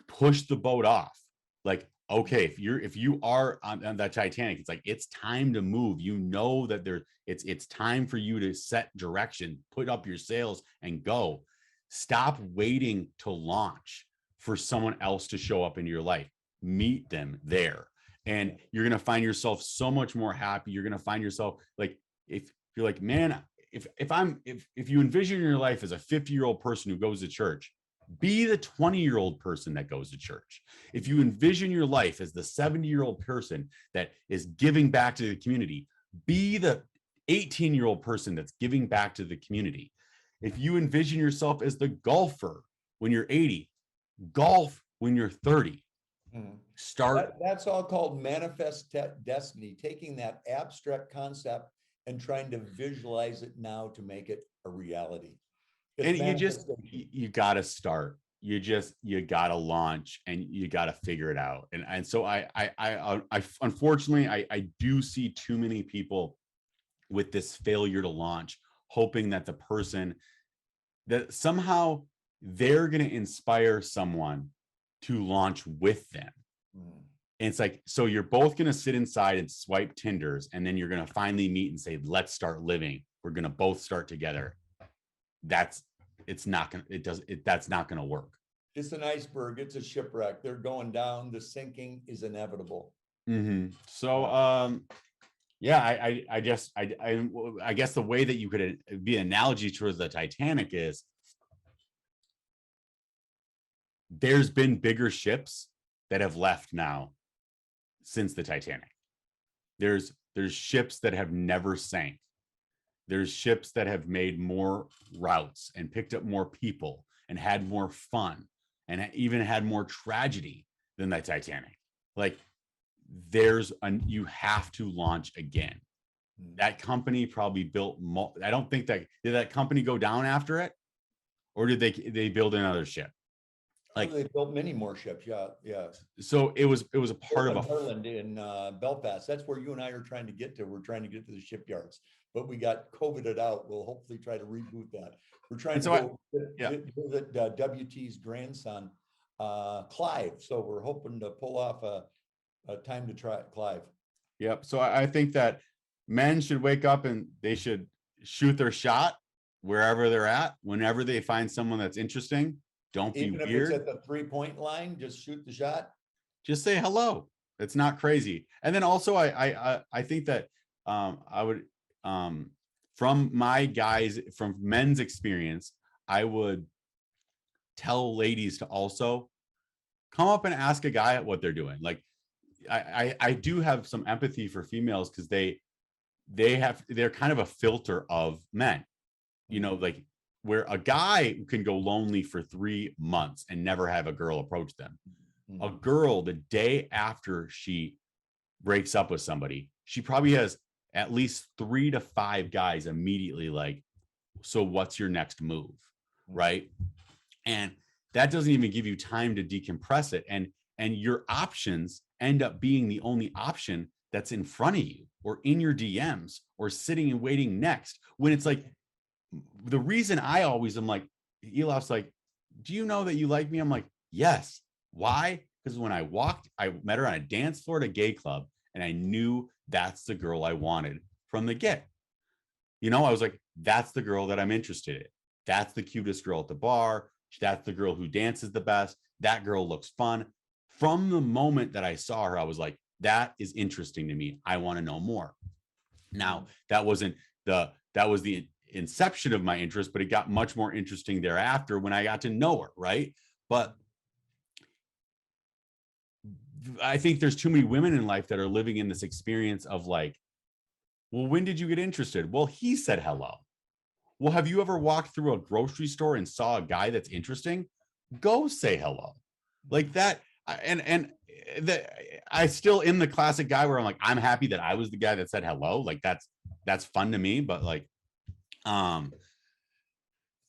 push the boat off. Like, okay, if you are on that Titanic, it's like, it's time to move. You know that it's time for you to set direction, put up your sails, and go. Stop waiting to launch for someone else to show up in your life. Meet them there, and you're gonna find yourself so much more happy. You're gonna find yourself, like, if you're like, man, if you envision your life as a 50-year-old person who goes to church, be the 20-year-old person that goes to church. If you envision your life as the 70-year-old person that is giving back to the community, be the 18-year-old person that's giving back to the community. If you envision yourself as the golfer when you're 80, golf when you're 30. Start. That's all called manifest destiny, taking that abstract concept and trying to visualize it now to make it a reality. And you got to start. You got to launch, and you got to figure it out. And so I unfortunately, I do see too many people with this failure to launch, hoping that the person that somehow they're going to inspire someone to launch with them. And it's like, so you're both going to sit inside and swipe Tinders, and then you're going to finally meet and say, let's start living. We're going to both start together. That's not going to work. It's an iceberg. It's a shipwreck. They're going down. The sinking is inevitable. So, yeah, I guess the way that you could be an analogy towards the Titanic is, there's been bigger ships that have left now since the Titanic. There's ships that have never sank. There's ships that have made more routes and picked up more people and had more fun and even had more tragedy than the Titanic. Like you have to launch again. That company probably built, I don't think did that company go down after it? Or did they build another ship? Like, they built many more ships. Yeah, yeah. So it was a part of Ireland in Belfast. That's where you and I are trying to get to. We're trying to get to the shipyards, but we got COVIDed out. We'll hopefully try to reboot that. We're trying to go visit WT's grandson, Clive. So we're hoping to pull off a time to try Clive. Yep. So I think that men should wake up and they should shoot their shot wherever they're at. Whenever they find someone that's interesting, don't be weird. Even if it's at the 3-point line, just shoot the shot. Just say hello. It's not crazy. And then also, I think that I would, from men's experience, I would tell ladies to also come up and ask a guy what they're doing. Like, I do have some empathy for females because they're kind of a filter of men, you know, like where a guy can go lonely for 3 months and never have a girl approach them. A girl, the day after she breaks up with somebody, she probably has at least 3 to 5 guys immediately like, so what's your next move? Right. And that doesn't even give you time to decompress it. And your options end up being the only option that's in front of you or in your DMs or sitting and waiting next. When it's like, the reason I always am like, Elof's like, do you know that you like me? I'm like, yes. Why? Because when I met her on a dance floor at a gay club and I knew that's the girl I wanted from the get. You know, I was like, that's the girl that I'm interested in. That's the cutest girl at the bar. That's the girl who dances the best. That girl looks fun. From the moment that I saw her, I was like, that is interesting to me. I want to know more. Now, that was the inception of my interest, but it got much more interesting thereafter when I got to know her, right? But I think there's too many women in life that are living in this experience of like, well, when did you get interested? Well, he said hello. Well, have you ever walked through a grocery store and saw a guy that's interesting? Go say hello. Like that. And I still am the classic guy where I'm like, I'm happy that I was the guy that said hello. Like that's fun to me. But like,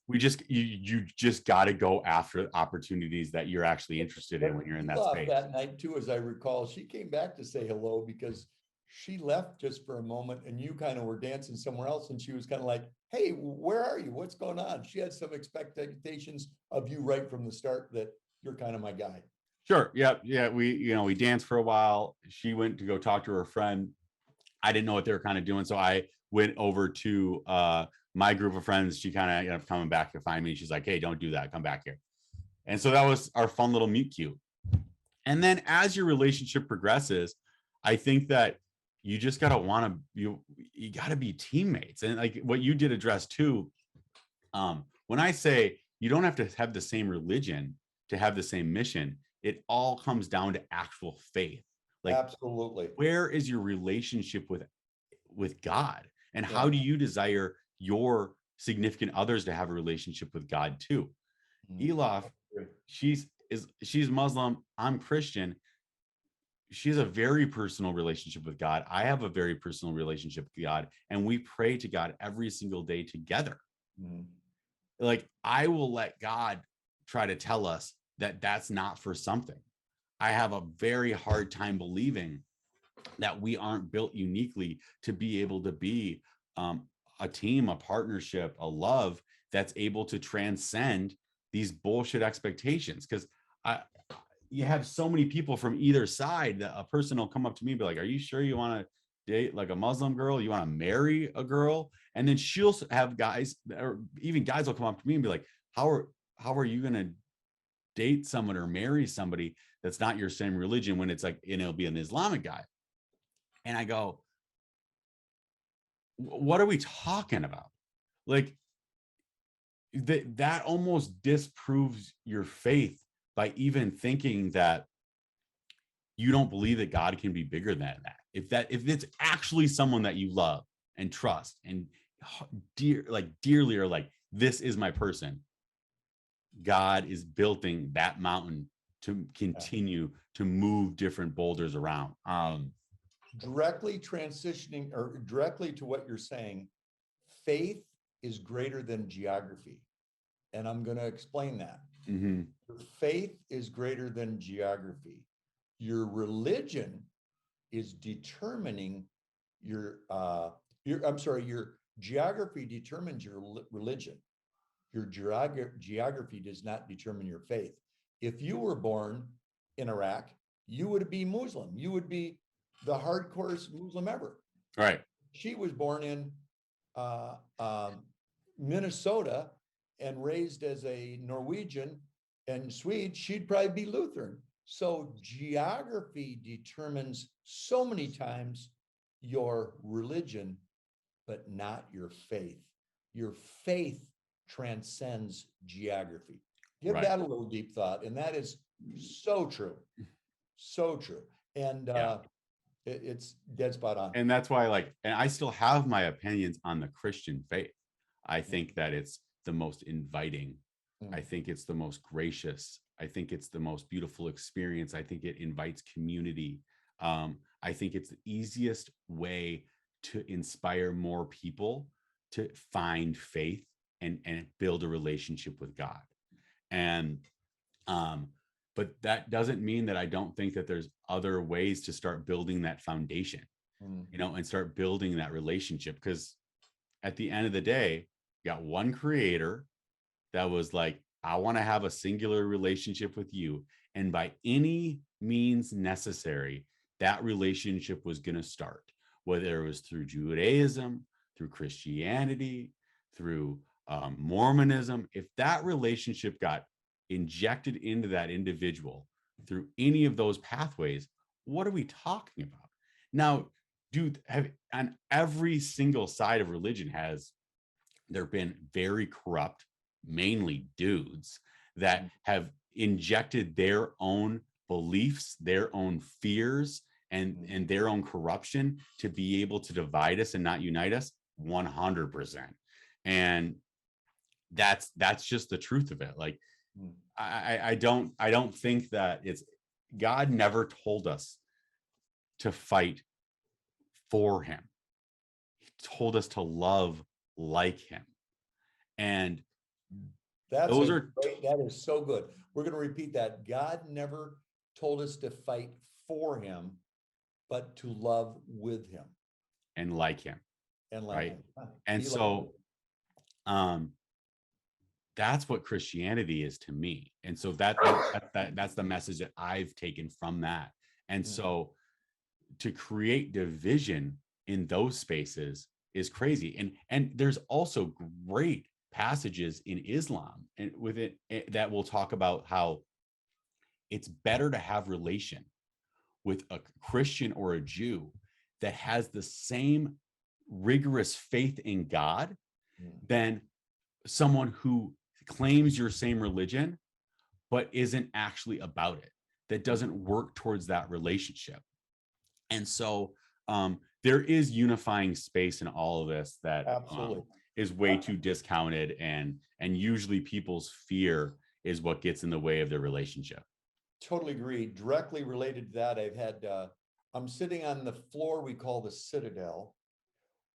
you just got to go after opportunities that you're actually interested in when you're in that space. That night too, as I recall, she came back to say hello because she left just for a moment and you kind of were dancing somewhere else. And she was kind of like, hey, where are you? What's going on? She had some expectations of you right from the start that you're kind of my guy. Sure. Yeah. We danced for a while. She went to go talk to her friend. I didn't know what they were kind of doing. So I went over to my group of friends. She kind of ended up coming back to find me. She's like, hey, don't do that. Come back here. And so that was our fun little meet cute. And then as your relationship progresses, I think that you just got to you got to be teammates. And like what you did address too, when I say you don't have to have the same religion to have the same mission, it all comes down to actual faith. Like, absolutely. Where is your relationship with God? And how do you desire your significant others to have a relationship with God too? Elof, she's Muslim, I'm Christian. She has a very personal relationship with God. I have a very personal relationship with God, and we pray to God every single day together. Like, I will let God try to tell us that that's not for something. I have a very hard time believing that we aren't built uniquely to be able to be a team, a partnership, a love that's able to transcend these bullshit expectations. Because you have so many people from either side that a person will come up to me and be like, are you sure you want to date like a Muslim girl? You want to marry a girl? And then she'll have guys, or even guys will come up to me and be like, how are you going to date someone or marry somebody that's not your same religion, when it's like, and it'll be an Islamic guy? And I go, what are we talking about? Like, that almost disproves your faith by even thinking that you don't believe that God can be bigger than that. If it's actually someone that you love and trust and dearly are like, this is my person. God is building that mountain to continue to move different boulders around. Directly transitioning or directly to what you're saying, faith is greater than geography. And I'm going to explain that. Mm-hmm. Faith is greater than geography. Your religion is determining your your geography determines your religion. Your geography does not determine your faith. If you were born in Iraq, you would be Muslim. You would be the hardcore Muslim ever. Right. She was born in uh, um, Minnesota and raised as a Norwegian and Swede, she'd probably be Lutheran. So geography determines so many times your religion, but not your faith. Your faith transcends geography. Give Right. that a little deep thought. And that is so true. So true. And it's dead spot on. And that's why, like, and I still have my opinions on the Christian faith. I think that it's the most inviting. I think it's the most gracious. I think it's the most beautiful experience. I think it invites community. I think it's the easiest way to inspire more people to find faith and build a relationship with God. And but that doesn't mean that I don't think that there's other ways to start building that foundation, and start building that relationship. Because at the end of the day, you got one creator that was like, I want to have a singular relationship with you. And by any means necessary, that relationship was going to start, whether it was through Judaism, through Christianity, through Mormonism. If that relationship got injected into that individual through any of those pathways, what are we talking about? Now, on every single side of religion has there been very corrupt, mainly dudes, that have injected their own beliefs, their own fears, and their own corruption to be able to divide us and not unite us 100%. And that's just the truth of it. Like, I don't think that it's, God never told us to fight for him. He told us to love like him. And that is so good. We're going to repeat that. God never told us to fight for him, but to love with him and like him. And like right. him. And so that's what Christianity is to me. And so that's the message that I've taken from that. And so to create division in those spaces is crazy. And there's also great passages in Islam and with it that will talk about how it's better to have relation with a Christian or a Jew that has the same rigorous faith in God than someone who claims your same religion but isn't actually about it, that doesn't work towards that relationship. And so there is unifying space in all of this that is way too discounted, and usually people's fear is what gets in the way of their relationship. Totally agree. Directly related to that, I'm sitting on the floor we call the Citadel,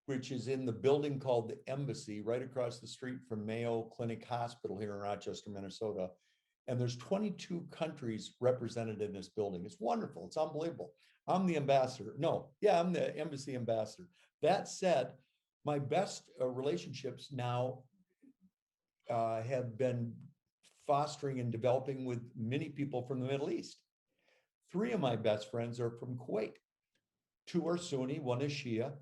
which is in the building called the Embassy, right across the street from Mayo Clinic Hospital here in Rochester, Minnesota. And there's 22 countries represented in this building. It's wonderful. It's unbelievable. I'm the ambassador. I'm the embassy ambassador. That said, my best relationships now have been fostering and developing with many people from the Middle East. 3 of my best friends are from Kuwait. 2 are Sunni, 1 is Shia.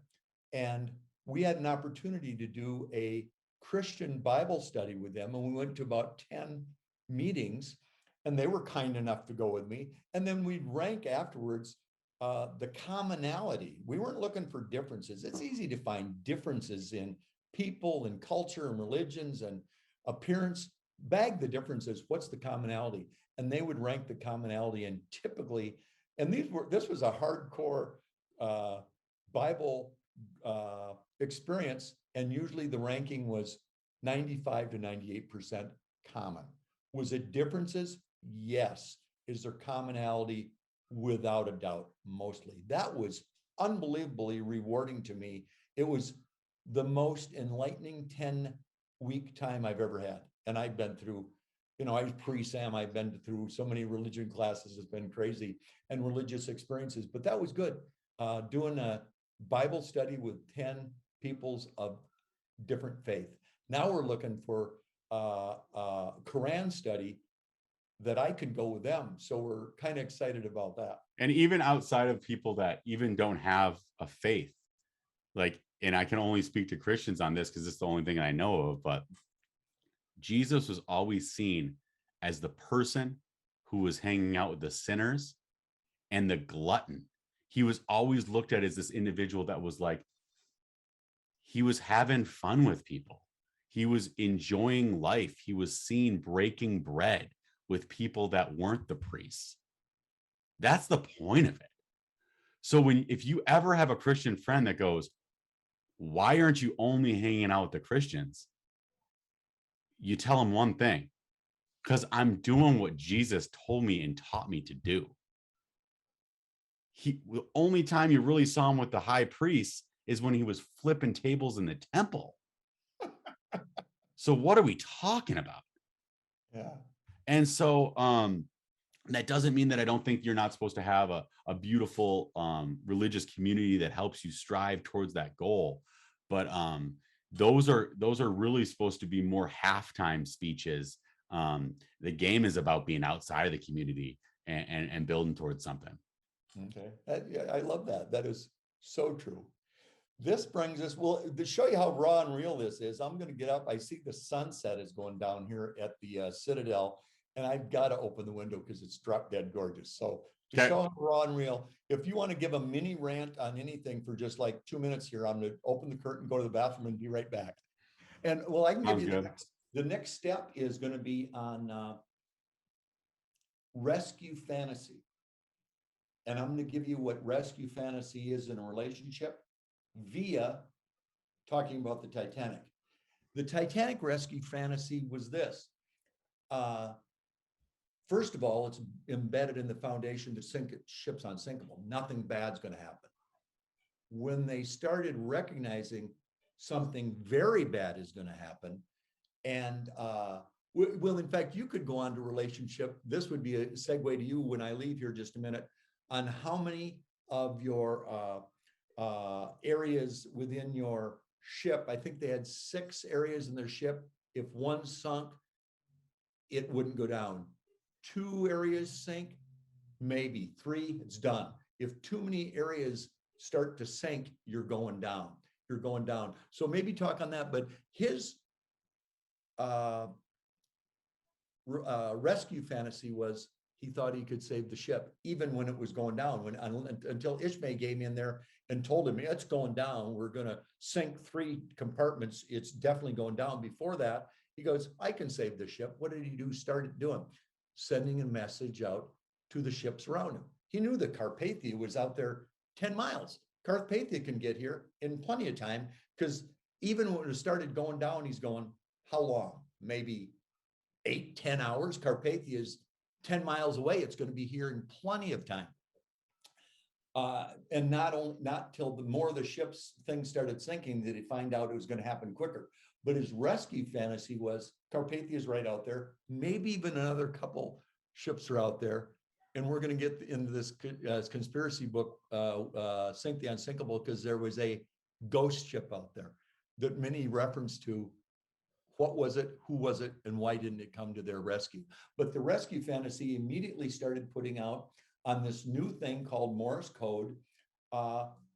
And we had an opportunity to do a Christian Bible study with them. And we went to about 10 meetings, and they were kind enough to go with me. And then we'd rank afterwards the commonality. We weren't looking for differences. It's easy to find differences in people and culture and religions and appearance. Bag the differences. What's the commonality? And they would rank the commonality, and typically, and this was a hardcore Bible experience, and usually the ranking was 95 to 98% common. Was it differences? Yes. Is there commonality? Without a doubt, mostly. That was unbelievably rewarding to me. It was the most enlightening 10-week time I've ever had. And I've been through, I was pre-Sam, I've been through so many religion classes, it's been crazy, and religious experiences, but that was good. Doing a Bible study with 10 peoples of different faith. Now we're looking for Quran study that I could go with them. So we're kind of excited about that. And even outside of people that even don't have a faith, like, and I can only speak to Christians on this because it's the only thing I know of, but Jesus was always seen as the person who was hanging out with the sinners and the glutton. He was always looked at as this individual that was like, he was having fun with people. He was enjoying life. He was seen breaking bread with people that weren't the priests. That's the point of it. So if you ever have a Christian friend that goes, why aren't you only hanging out with the Christians? You tell them one thing, because I'm doing what Jesus told me and taught me to do. The only time you really saw him with the high priest is when he was flipping tables in the temple. So what are we talking about? Yeah. And so that doesn't mean that I don't think you're not supposed to have a beautiful religious community that helps you strive towards that goal. But those are really supposed to be more halftime speeches. The game is about being outside of the community and building towards something. Okay. I love that. That is so true. This brings us, well, to show you how raw and real this is, I'm going to get up. I see the sunset is going down here at the Citadel, and I've got to open the window because it's drop dead gorgeous. So to show how raw and real, if you want to give a mini rant on anything for just like 2 minutes here, I'm going to open the curtain, go to the bathroom, and be right back. And well, I can give you the next step is going to be on rescue fantasy. And I'm going to give you what rescue fantasy is in a relationship via talking about the Titanic. The Titanic rescue fantasy was this. First of all, it's embedded in the foundation to sink ships unsinkable. Nothing bad's going to happen. When they started recognizing something very bad is going to happen, and well, in fact, you could go on to relationship. This would be a segue to you when I leave here just a minute on how many of your areas within your ship. I think they had 6 areas in their ship. If one sunk, it wouldn't go down. 2 areas sink, maybe 3, it's done. If too many areas start to sink, you're going down. You're going down. So maybe talk on that. But his rescue fantasy was he thought he could save the ship, even when it was going down, until Ishmael came in there and told him, it's going down. We're going to sink 3 compartments. It's definitely going down. Before that, he goes, I can save the ship. What did he do? Started doing, sending a message out to the ships around him. He knew that Carpathia was out there 10 miles. Carpathia can get here in plenty of time, because even when it started going down, he's going, how long? Maybe 8-10 hours. Carpathia is 10 miles away. It's going to be here in plenty of time. And not till the more the ship's things started sinking did he find out it was going to happen quicker. But his rescue fantasy was Carpathia is right out there. Maybe even another couple ships are out there. And we're going to get into this conspiracy book, Sink the Unsinkable, because there was a ghost ship out there that many referenced to. What was it? Who was it? And why didn't it come to their rescue? But the rescue fantasy immediately started putting out on this new thing called Morse code.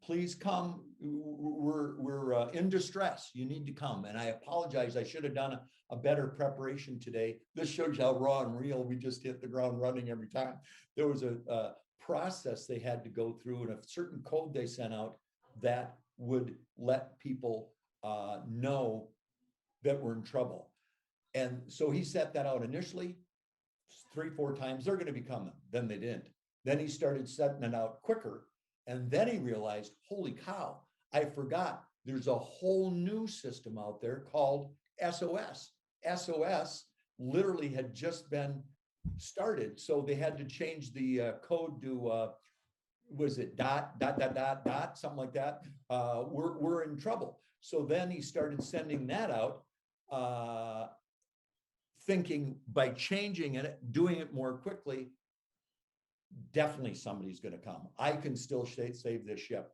Please come. We're in distress. You need to come. And I apologize. I should have done a better preparation today. This shows you how raw and real we just hit the ground running every time. There was a process they had to go through and a certain code they sent out that would let people know that we're in trouble. And so he set that out initially 3-4 times. They're going to be coming. Then they didn't. Then he started setting it out quicker. And then he realized, holy cow, I forgot there's a whole new system out there called SOS. SOS literally had just been started. So they had to change the code to, was it dot, dot, dot, dot, dot, something like that. We're in trouble. So then he started sending that out, thinking by changing it, doing it more quickly, definitely somebody's going to come. I can still save this ship.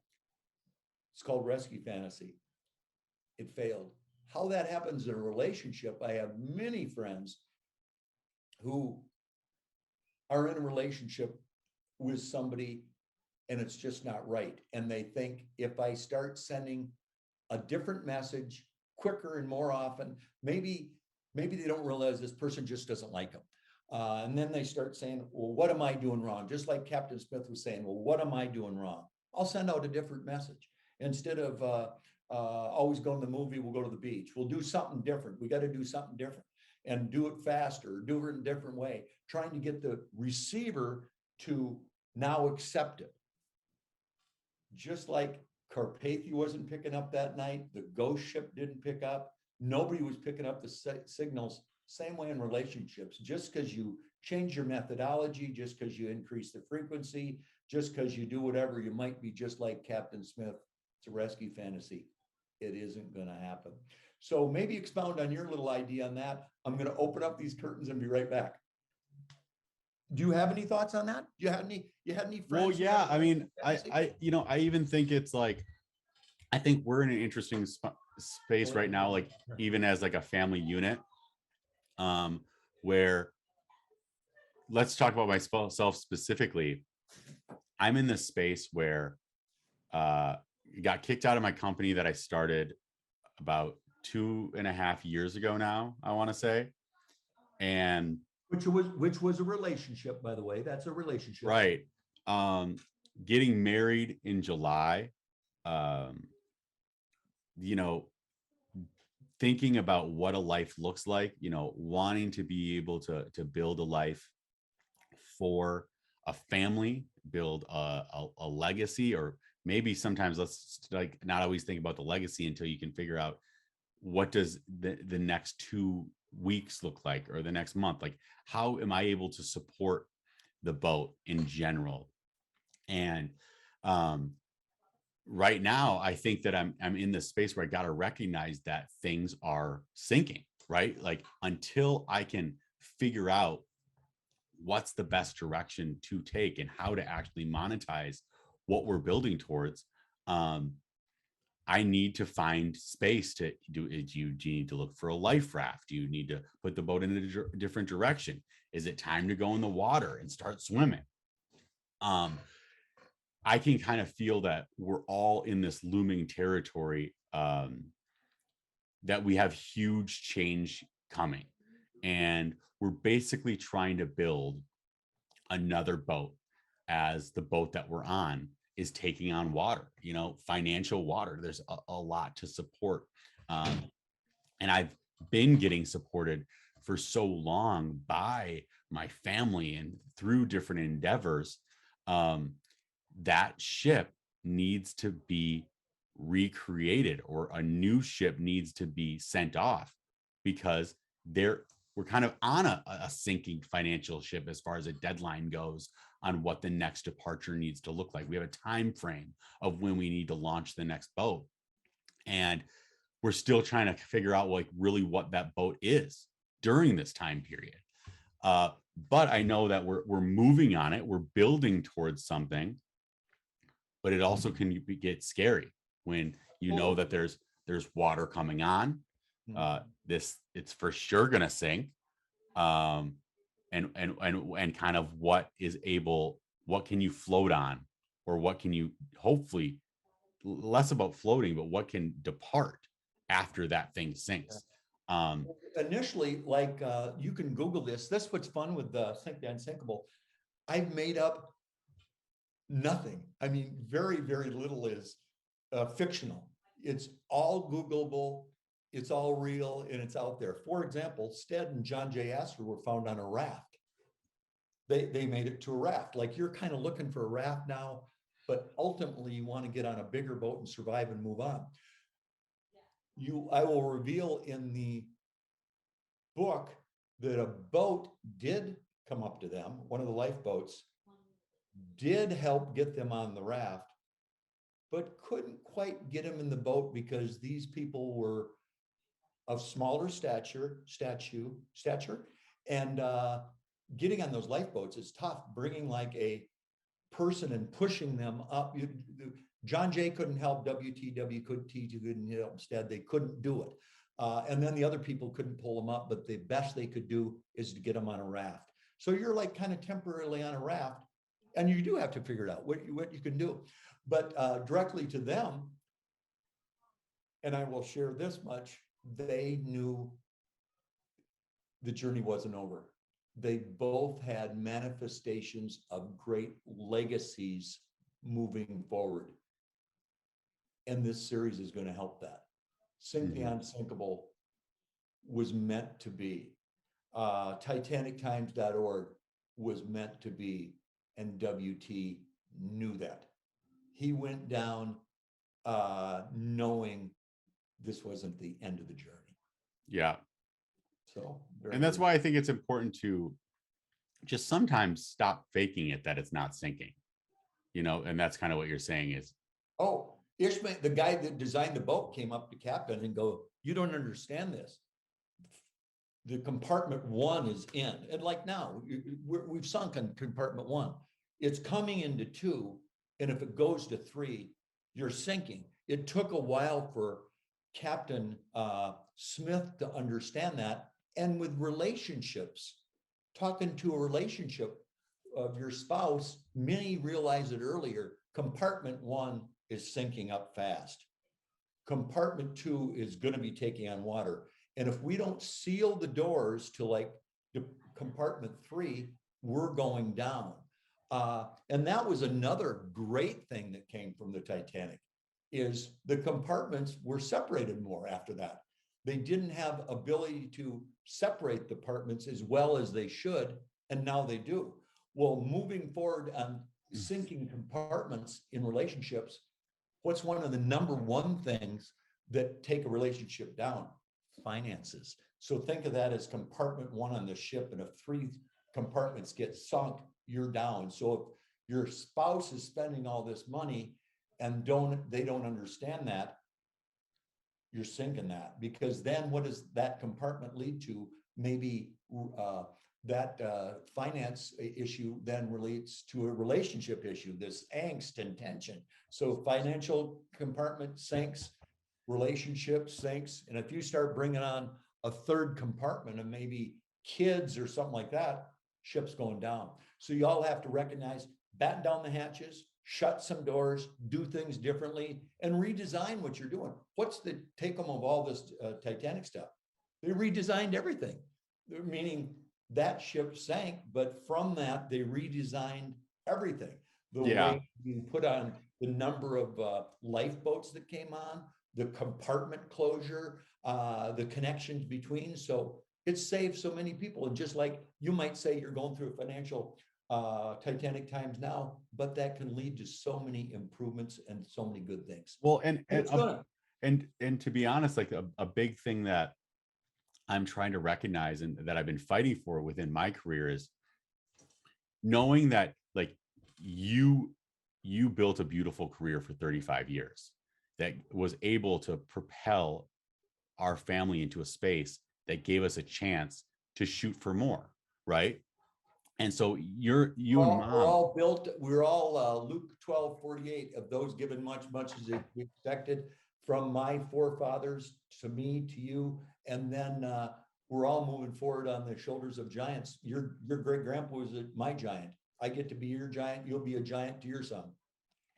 It's called Rescue Fantasy. It failed. How that happens in a relationship, I have many friends who are in a relationship with somebody and it's just not right. And they think if I start sending a different message quicker and more often, maybe they don't realize this person just doesn't like them. And then they start saying, well, what am I doing wrong? Just like Captain Smith was saying, well, what am I doing wrong? I'll send out a different message. Instead of always going to the movie, we'll go to the beach. We'll do something different. We got to do something different and do it faster, do it in a different way, trying to get the receiver to now accept it. Just like Carpathia wasn't picking up that night, the ghost ship didn't pick up. Nobody was picking up the signals. Same way in relationships. Just because you change your methodology, just because you increase the frequency, just because you do whatever, you might be just like Captain Smith. It's a rescue fantasy. It isn't going to happen. So maybe expound on your little idea on that. I'm going to open up these curtains and be right back. Do you have any thoughts on that? You had any friends? Well, yeah, I mean, I even think it's like, I think we're in an interesting space right now, like even as like a family unit, where, let's talk about myself specifically. I'm in this space where got kicked out of my company that I started about 2.5 years ago now, I want to say. And which was a relationship, by the way. That's a relationship. Right. Getting married in July, thinking about what a life looks like, wanting to be able to build a life for a family, build a legacy, or maybe sometimes let's like not always think about the legacy until you can figure out what does the next 2 weeks look like, or the next month. Like, how am I able to support the boat in general? And right now, I think that I'm in this space where I got to recognize that things are sinking, right? Like, until I can figure out what's the best direction to take and how to actually monetize what we're building towards, I need to find space to do it. Do you need to look for a life raft? Do you need to put the boat in a different direction? Is it time to go in the water and start swimming? I can kind of feel that we're all in this looming territory, that we have huge change coming. And we're basically trying to build another boat, as the boat that we're on is taking on water, financial water. There's a lot to support. And I've been getting supported for so long by my family and through different endeavors. That ship needs to be recreated, or a new ship needs to be sent off, because we're kind of on a sinking financial ship as far as a deadline goes on what the next departure needs to look like. We have a time frame of when we need to launch the next boat, and we're still trying to figure out like really what that boat is during this time period. But I know that we're moving on it. We're building towards something, but it also can get scary when you know that there's water coming on. It's for sure gonna sink. And kind of what can you float on, or what can you, hopefully less about floating, but what can depart after that thing sinks. Initially, like you can Google this. That's what's fun with the Sink the Unsinkable. I've made up nothing. I mean, very, very little is fictional. It's all Googleable. It's all real, and it's out there. For example, Stead and John J. Astor were found on a raft. They made it to a raft. Like, you're kind of looking for a raft now, but ultimately you want to get on a bigger boat and survive and move on. I will reveal in the book that a boat did come up to them. One of the lifeboats did help get them on the raft, but couldn't quite get them in the boat because these people were of smaller stature, and getting on those lifeboats is tough. Bringing like a person and pushing them up. John Jay couldn't help, WTW couldn't help instead. They couldn't do it. And then the other people couldn't pull them up, but the best they could do is to get them on a raft. So you're like kind of temporarily on a raft, and you do have to figure it out what you can do. But directly to them, and I will share this much, they knew the journey wasn't over. They both had manifestations of great legacies moving forward. And this series is going to help that. Sink the Unsinkable was meant to be. TitanicTimes.org was meant to be, and WT knew that. He went down knowing this wasn't the end of the journey. Yeah. So, and that's why I think it's important to just sometimes stop faking it that it's not sinking, and that's kind of what you're saying is. Oh, Ishmael, the guy that designed the boat, came up to Captain and go, "You don't understand this. The compartment 1 is in." And like now, we've sunk in compartment 1. It's coming into 2. And if it goes to 3, you're sinking. It took a while for Captain Smith to understand that. And with relationships, talking to a relationship of your spouse, many realize it earlier. Compartment 1 is sinking up fast. Compartment 2 is going to be taking on water. And if we don't seal the doors to like the compartment 3, we're going down. And that was another great thing that came from the Titanic, is the compartments were separated more after that. They didn't have ability to separate the compartments as well as they should, and now they do. Well, moving forward on sinking compartments in relationships, what's one of the number 1 things that take a relationship down? Finances. So think of that as compartment 1 on the ship, and if 3 compartments get sunk, you're down. So if your spouse is spending all this money and they don't understand that, you're sinking that, because then what does that compartment lead to? Maybe that finance issue then relates to a relationship issue, this angst and tension. So financial compartment sinks, relationship sinks. And if you start bringing on a 3rd compartment of maybe kids or something like that, ship's going down. So you all have to recognize, batten down the hatches, shut some doors, do things differently, and redesign what you're doing. What's the take home of all this Titanic stuff? They redesigned everything, meaning that ship sank, but from that, they redesigned everything. The way you put on the number of lifeboats that came on, the compartment closure, the connections between. So it saved so many people. And just like you might say you're going through a financial Titanic times now, but that can lead to so many improvements and so many good things. Well, and to be honest, like a big thing that I'm trying to recognize and that I've been fighting for within my career is knowing that like you built a beautiful career for 35 years that was able to propel our family into a space that gave us a chance to shoot for more, right? And so you and Mom, we're all Luke 12:48, of those given much as they expected, from my forefathers to me, to you. And then we're all moving forward on the shoulders of giants. Your great grandpa was my giant. I get to be your giant. You'll be a giant to your son.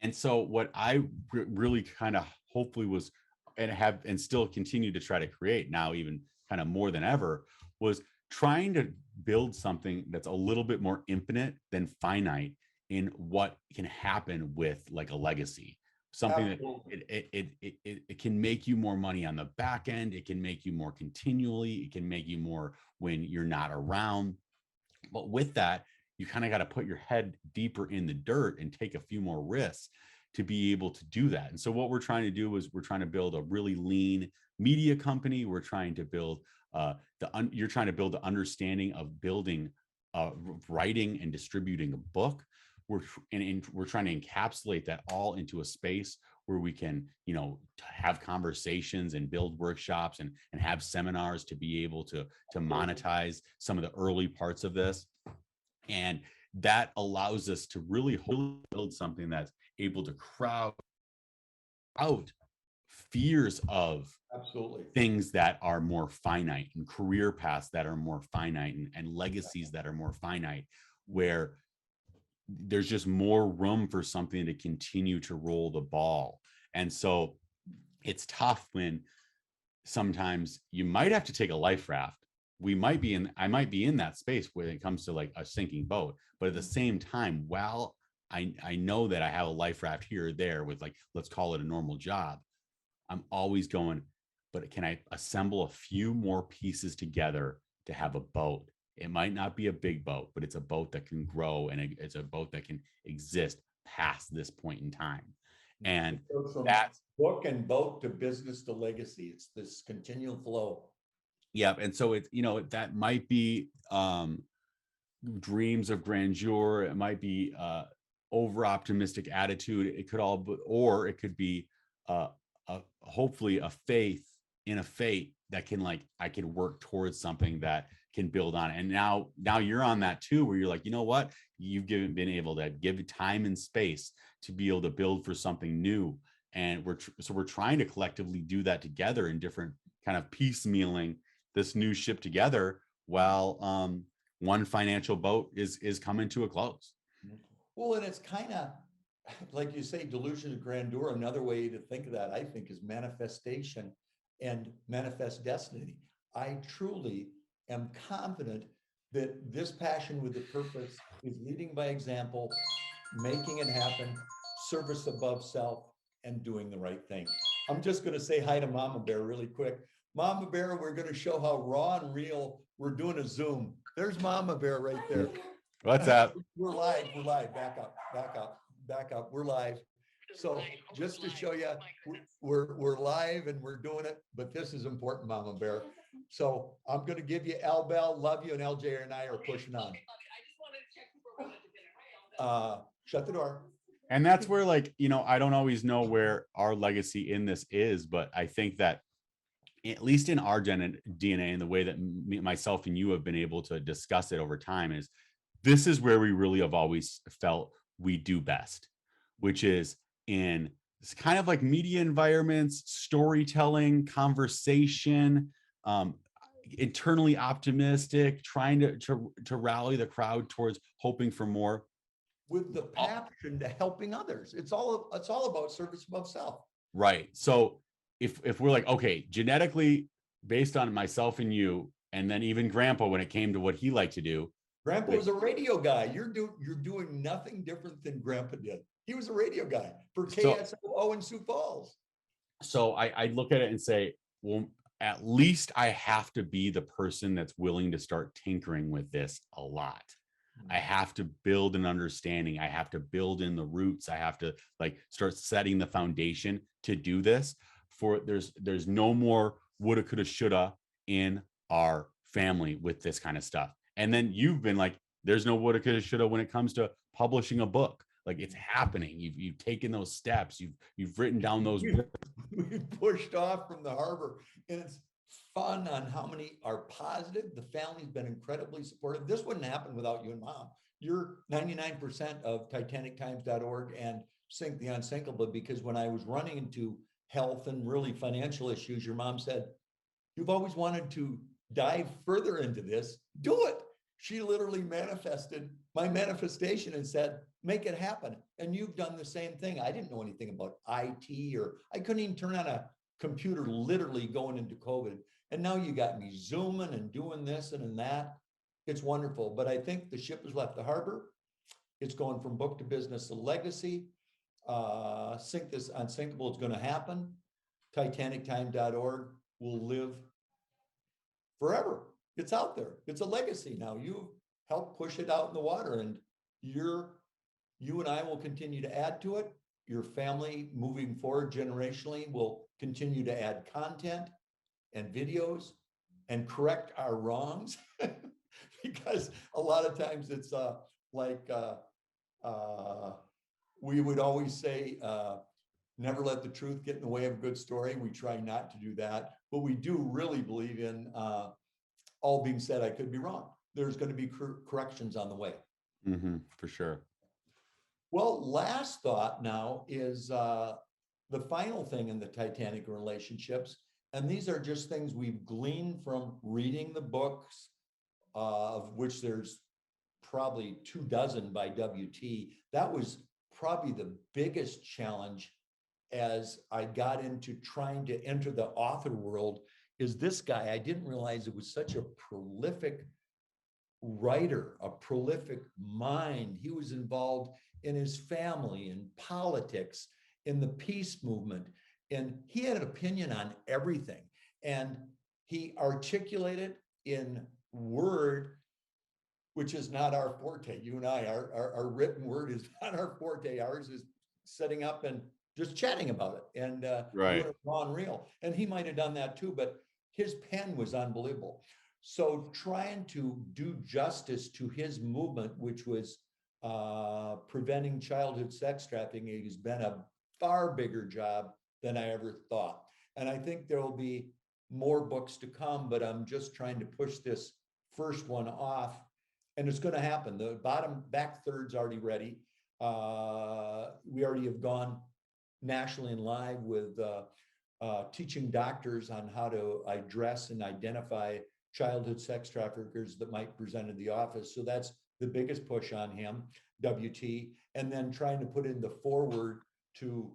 And so what I really kind of hopefully was and still continue to try to create now, even kind of more than ever, was trying to build something that's a little bit more infinite than finite in what can happen with like a legacy, something Absolutely. That it can make you more money on the back end. It can make you more continually. It can make you more when you're not around. But with that, you kind of got to put your head deeper in the dirt and take a few more risks to be able to do that. And so what we're trying to do is we're trying to build a really lean media company. We're trying to build you're trying to build the understanding of building, writing and distributing a book. We're trying to encapsulate that all into a space where we can, have conversations and build workshops and have seminars to be able to monetize some of the early parts of this. And that allows us to really build something that's able to crowd out fears of Absolutely. things that are more finite, and career paths that are more finite, and legacies that are more finite, where there's just more room for something to continue to roll the ball. And so it's tough when sometimes you might have to take a life raft. I might be in that space when it comes to like a sinking boat, but at the same time, while I know that I have a life raft here or there with, like, let's call it a normal job, I'm always going, but can I assemble a few more pieces together to have a boat? It might not be a big boat, but it's a boat that can grow, and it's a boat that can exist past this point in time. And that's book and boat to business to legacy. It's this continual flow. yeah. And so it's, that might be dreams of grandeur. It might be over optimistic attitude. It could all, or it could be hopefully a faith in a fate that can, like, I can work towards something that can build on it. And now you're on that too, where you're like, you know what, you've been able to give time and space to be able to build for something new. And we're trying to collectively do that together in different kind of piecemealing this new ship together, while one financial boat is coming to a close. Well, and it's kind of like you say, delusion of grandeur. Another way to think of that, I think, is manifestation and manifest destiny. I truly am confident that this passion with the purpose is leading by example, making it happen, service above self, and doing the right thing. I'm just going to say hi to Mama Bear really quick. Mama Bear, we're going to show how raw and real we're doing a Zoom. There's Mama Bear right there. What's up? We're live. Back up. We're live. So just to show you, we're live and we're doing it, but this is important, Mama Bear. So I'm going to give you Al Bell, love you, and LJ and I are pushing on. Shut the door. And that's where, like, I don't always know where our legacy in this is, but I think that at least in our DNA and the way that myself and you have been able to discuss it over time, is this is where we really have always felt we do best, which is in this kind of like media environments, storytelling, conversation, internally optimistic, trying to rally the crowd towards hoping for more, with the passion to helping others. It's all about service above self. Right. So if we're like, okay, genetically based on myself and you, and then even Grandpa, when it came to what he liked to do. Grandpa was a radio guy. You're doing nothing different than Grandpa did. He was a radio guy for KSOO in Sioux Falls. So I look at it and say, well, at least I have to be the person that's willing to start tinkering with this a lot. I have to build an understanding. I have to build in the roots. I have to, like, start setting the foundation to do this. For there's no more woulda, coulda, shoulda in our family with this kind of stuff. And then you've been like, there's no woulda, coulda, shoulda when it comes to publishing a book. Like, it's happening. You've taken those steps. You've written down those books. We've pushed off from the harbor, and it's fun on how many are positive. The family's been incredibly supportive. This wouldn't happen without you and Mom. You're 99% of TitanicTimes.org and Sink the Unsinkable, because when I was running into health and really financial issues, your mom said, you've always wanted to dive further into this. Do it. She literally manifested my manifestation and said, make it happen. And you've done the same thing. I didn't know anything about IT, or I couldn't even turn on a computer literally going into COVID. And now you got me zooming and doing this and that. It's wonderful. But I think the ship has left the harbor. It's going from book to business to legacy. Sink this Unsinkable is going to happen. TitanicTime.org will live forever. It's out there. It's a legacy now. help push it out in the water. And you and I will continue to add to it. Your family moving forward generationally will continue to add content and videos and correct our wrongs. Because a lot of times it's like we would always say, never let the truth get in the way of a good story. We try not to do that, but we do really believe in, all being said, I could be wrong. There's going to be corrections on the way. For sure. Well, last thought now is the final thing in the Titanic relationships. And these are just things we've gleaned from reading the books, of which there's probably 24 by WT. That was probably the biggest challenge as I got into trying to enter the author world, is this guy. I didn't realize it was such a prolific writer, a prolific mind. He was involved in his family, in politics, in the peace movement, and he had an opinion on everything. And he articulated in word, which is not our forte. You and I, our written word is not our forte. Ours is setting up and just chatting about it and Right. doing it raw and real. And he might have done that too, but his pen was unbelievable. So trying to do justice to his movement, which was preventing childhood sex trafficking, has been a far bigger job than I ever thought. And I think there will be more books to come, but I'm just trying to push this first one off. And it's going to happen. The back third's already ready. We already have gone nationally and live with teaching doctors on how to address and identify childhood sex traffickers that might present in the office. So that's the biggest push on him, WT, and then trying to put in the forward to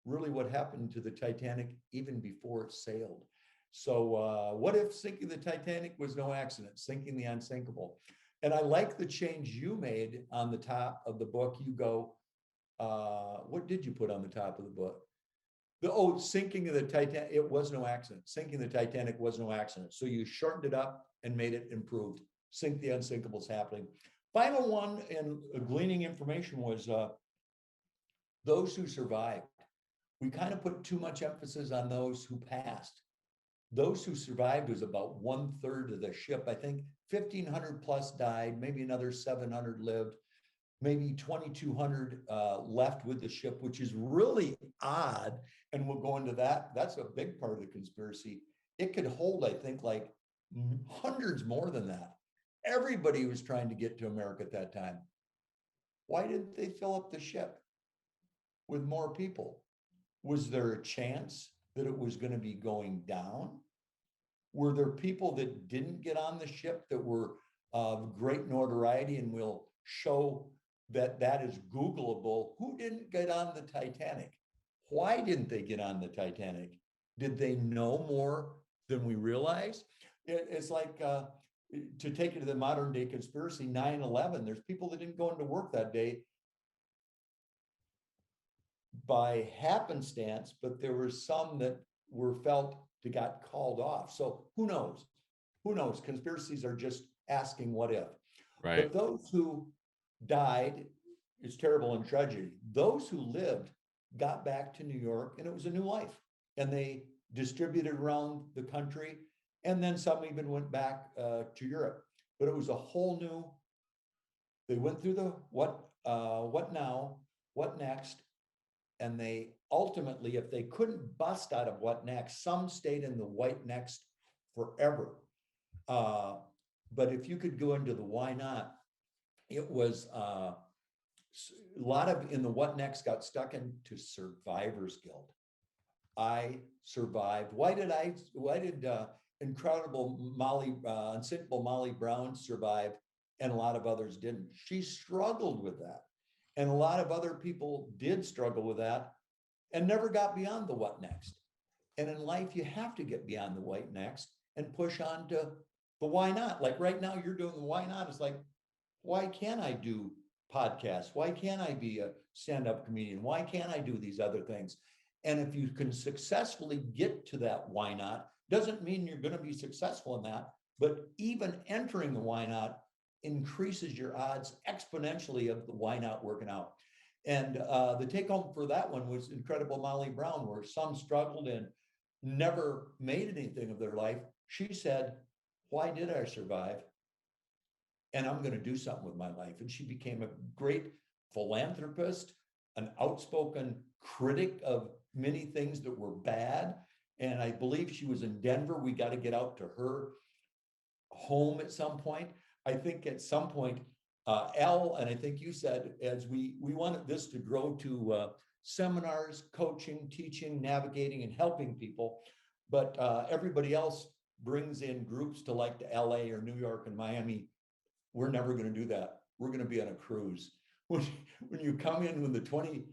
really what happened to the Titanic even before it sailed. So what if sinking the Titanic was no accident, sinking the unsinkable? And I like the change you made on the top of the book. You go, what did you put on the top of the book? Sinking of the Titanic, it was no accident. Sinking the Titanic was no accident. So you shortened it up and made it improved. Sink the unsinkable is happening. Final one, and gleaning information, was those who survived. We kind of put too much emphasis on those who passed. Those who survived was about 1/3 of the ship. I think 1,500 plus died, maybe another 700 lived, maybe 2,200 left with the ship, which is really odd. And we'll go into that. That's a big part of the conspiracy. It could hold, I think, like hundreds more than that. Everybody was trying to get to America at that time. Why didn't they fill up the ship with more people? Was there a chance that it was going to be going down? Were there people that didn't get on the ship that were of great notoriety? And we'll show that that is Googleable. Who didn't get on the Titanic? Why didn't they get on the Titanic? Did they know more than we realize? It's like, to take it to the modern day conspiracy, 9/11, there's people that didn't go into work that day by happenstance, but there were some that were felt to got called off. So who knows? Who knows? Conspiracies are just asking what if. Right. But those who died, it's terrible and tragedy. Those who lived got back to New York, and it was a new life. And they distributed around the country, and then some even went back to Europe. But it was a whole new. They went through the what now, what next, and they ultimately, if they couldn't bust out of what next, some stayed in the white next forever. But if you could go into the why not, it was a lot of in the what next got stuck into survivor's guilt. I survived. Why did incredible unsinkable Molly Brown survive and a lot of others didn't? She struggled with that. And a lot of other people did struggle with that and never got beyond the what next. And in life, you have to get beyond the what next and push on to the why not. Like right now, you're doing the why not. It's like, why can't I do podcasts? Why can't I be a stand-up comedian? Why can't I do these other things? And if you can successfully get to that why not, doesn't mean you're going to be successful in that. But even entering the why not increases your odds exponentially of the why not working out. And the take home for that one was Incredible Molly Brown, where some struggled and never made anything of their life. She said, why did I survive? And I'm going to do something with my life. And she became a great philanthropist, an outspoken critic of many things that were bad. And I believe she was in Denver. We got to get out to her home at some point. I think at some point, Al, and I think you said, as we wanted this to grow to seminars, coaching, teaching, navigating, and helping people, but everybody else brings in groups to like to LA or New York and Miami. We're never going to do that. We're going to be on a cruise. When you come in, when the 20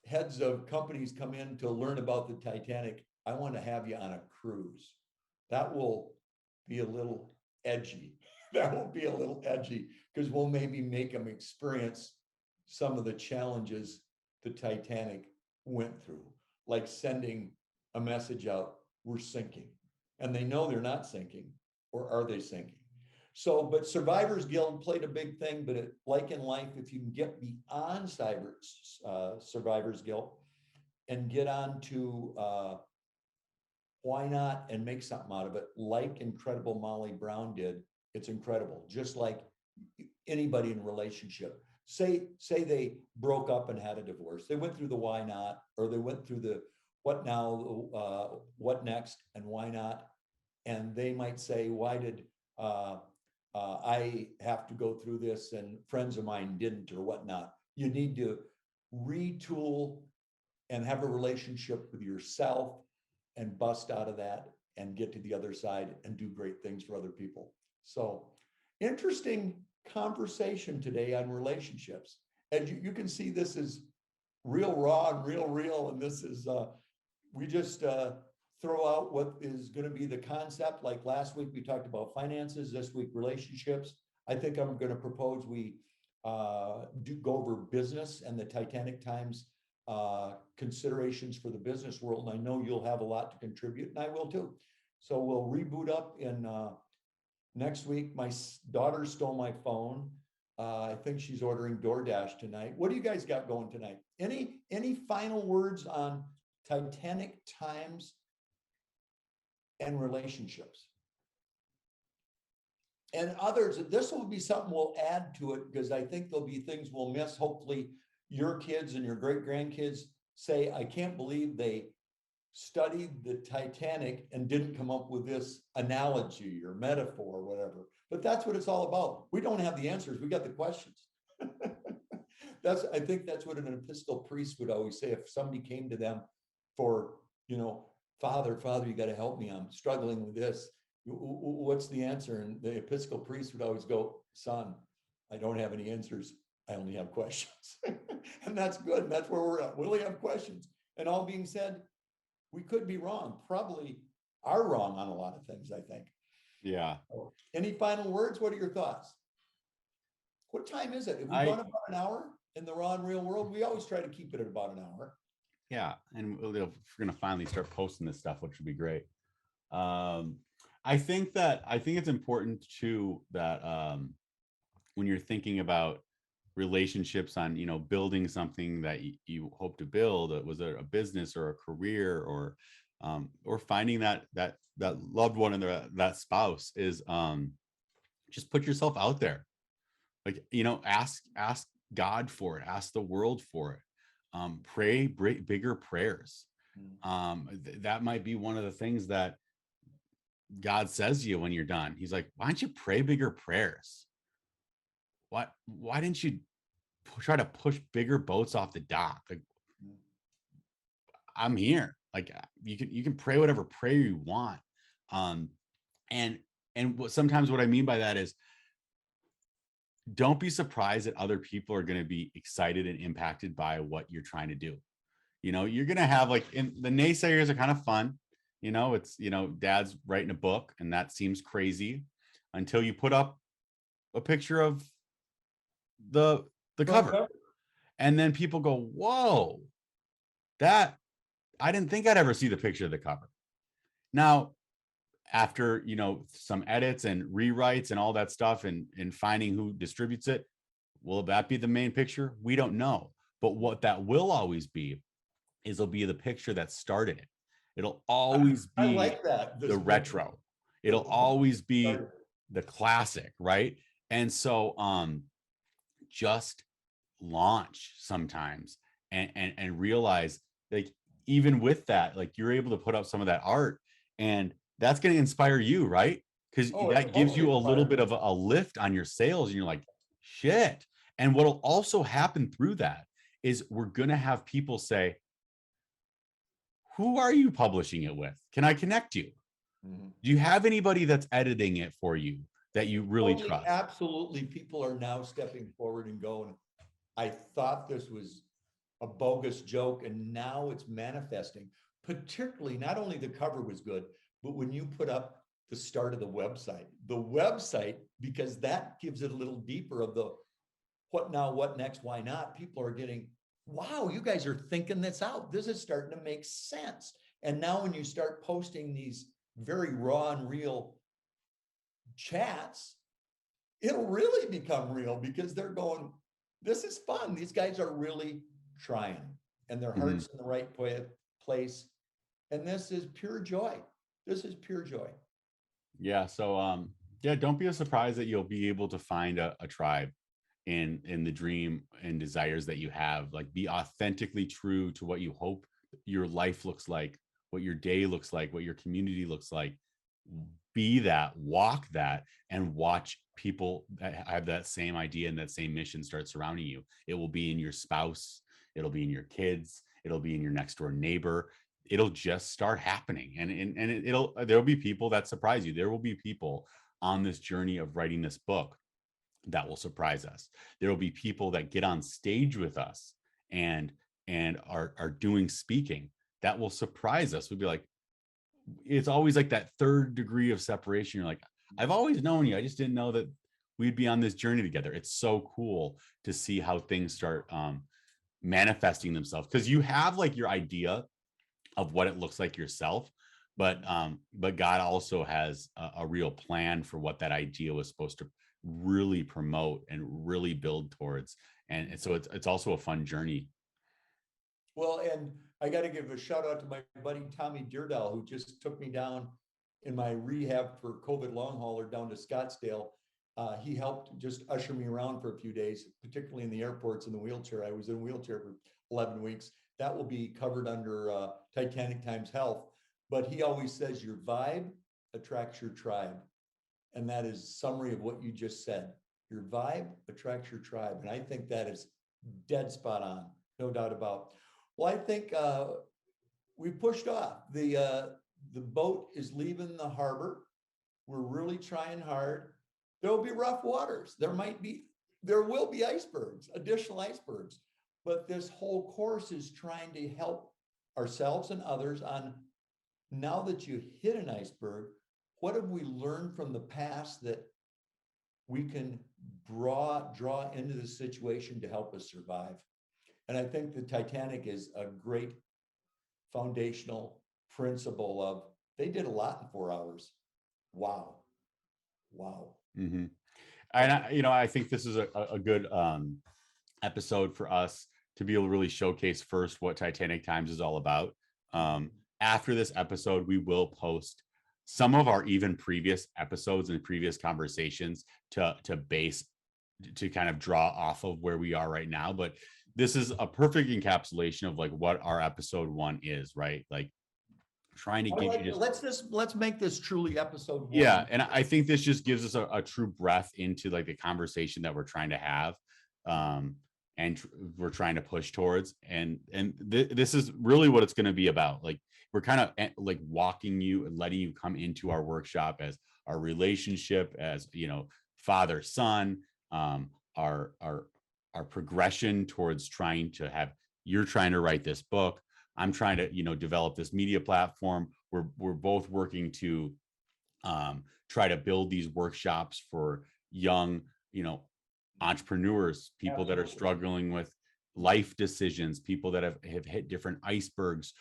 heads of companies come in to learn about the Titanic, I want to have you on a cruise. That will be a little edgy. That will be a little edgy because we'll maybe make them experience some of the challenges the Titanic went through, like sending a message out, we're sinking. And they know they're not sinking, or are they sinking? So, but Survivors Guild played a big thing, but like in life, if you can get beyond Survivors Guild and get on to why not and make something out of it, like Incredible Molly Brown did, it's incredible. Just like anybody in a relationship. Say they broke up and had a divorce. They went through the why not, or they went through the what now, what next, and why not. And they might say, why did I have to go through this and friends of mine didn't, or whatnot. You need to retool and have a relationship with yourself and bust out of that and get to the other side and do great things for other people. So interesting conversation today on relationships. And you can see this is real raw and real. And this is, we just throw out what is going to be the concept. Like last week, we talked about finances, this week, relationships. I think I'm going to propose we do go over business and the Titanic times considerations for the business world. And I know you'll have a lot to contribute, and I will too. So we'll reboot up in next week. My daughter stole my phone. I think she's ordering DoorDash tonight. What do you guys got going tonight? Any final words on Titanic times and relationships? And others, this will be something we'll add to it because I think there'll be things we'll miss. Hopefully your kids and your great grandkids say, I can't believe they studied the Titanic and didn't come up with this analogy or metaphor or whatever. But that's what it's all about. We don't have the answers. We got the questions. I think that's what an Episcopal priest would always say if somebody came to them for, Father, you got to help me. I'm struggling with this. What's the answer? And the Episcopal priest would always go, son, I don't have any answers. I only have questions. And that's good. And that's where we're at. We only have questions. And all being said, we could be wrong, probably are wrong on a lot of things, I think. Yeah. So, any final words? What are your thoughts? What time is it? Have we gone about an hour in the raw and real world? We always try to keep it at about an hour. Yeah. And we're going to finally start posting this stuff, which would be great. I think it's important too that when you're thinking about relationships on building something that you hope to build, was it a business or a career or finding that loved one and that spouse, is just put yourself out there, like ask God for it, ask the world for it, pray bigger prayers. That might be one of the things that God says to you when you're done. He's like, why don't you pray bigger prayers? Why didn't you try to push bigger boats off the dock? Like, I'm here. Like, you can pray whatever prayer you want. And sometimes what I mean by that is, don't be surprised that other people are going to be excited and impacted by what you're trying to do. You're going to have the naysayers are kind of fun. It's, dad's writing a book and that seems crazy until you put up a picture of the cover. And then people go, whoa, that I didn't think I'd ever see the picture of the cover. Now, after, some edits and rewrites and all that stuff, and finding who distributes it, will that be the main picture? We don't know. But what that will always be is it'll be the picture that started it. It'll always I be like that. the retro. It'll always be the classic, right? And so just launch sometimes, and realize, like, even with that, like, you're able to put up some of that art, and that's going to inspire you, right? Because Oh, it that gives totally you a little inspired bit me. of a lift on your sales, and you're like, shit. And what'll also happen through that is we're going to have people say, who are you publishing it with? Can I connect you? Mhm. Do you have anybody that's editing it for you that you really Totally, trust? absolutely. People are now stepping forward and going, I thought this was a bogus joke, and now it's manifesting. Particularly, not only the cover was good, but when you put up the start of the website, because that gives it a little deeper of the what now, what next, why not. People are getting, wow, you guys are thinking this out. This is starting to make sense. And now when you start posting these very raw and real chats, it'll really become real, because they're going, this is fun. These guys are really trying, and their Mhm. heart's in the right place. And this is pure joy. This is pure joy. Yeah. So yeah, don't be surprised that you'll be able to find a tribe in the dream and desires that you have. Like, be authentically true to what you hope your life looks like, what your day looks like, what your community looks like. Be that, walk that, and watch people that have that same idea and that same mission start surrounding you. It will be in your spouse, it'll be in your kids, it'll be in your next door neighbor. It'll just start happening, and it'll there'll be people that surprise you. There will be people on this journey of writing this book that will surprise us. There will be people that get on stage with us and are doing speaking that will surprise us. We'll be like, it's always like that third degree of separation. You're like, I've always known you. I just didn't know that we'd be on this journey together. It's so cool to see how things start manifesting themselves, because you have like your idea of what it looks like yourself, but God also has a real plan for what that idea was supposed to really promote and really build towards. And so it's also a fun journey. Well, and I got to give a shout out to my buddy Tommy Deardahl, who just took me down in my rehab for COVID long hauler down to Scottsdale. He helped just usher me around for a few days, particularly in the airports in the wheelchair. I was in a wheelchair for 11 weeks. That will be covered under Titanic Times Health. But he always says your vibe attracts your tribe. And that is a summary of what you just said. Your vibe attracts your tribe. And I think that is dead spot on, no doubt about. Well, I think we pushed off. The boat is leaving the harbor. We're really trying hard. There will be rough waters. There will be icebergs, additional icebergs. But this whole course is trying to help ourselves and others on, now that you hit an iceberg, what have we learned from the past that we can draw into the situation to help us survive? And I think the Titanic is a great foundational principle of, they did a lot in 4 hours. Wow. Wow. Mm-hmm. And I think this is a good episode for us to be able to really showcase first what Titanic Times is all about. After this episode, we will post some of our even previous episodes and previous conversations to base, to kind of draw off of where we are right now. But this is a perfect encapsulation of like what our episode 1 is, right? Like, trying to give you just, let's make this truly episode 1. yeah. And I think this just gives us a true breath into like the conversation that we're trying to have, and we're trying to push towards, and this is really what it's going to be about. Like, we're kind of like walking you and letting you come into our workshop as our relationship, as father son, our progression towards trying to have, you're trying to write this book, I'm trying to develop this media platform. We're both working to try to build these workshops for young entrepreneurs, people that are Absolutely. struggling with life decisions, people that have hit different icebergs.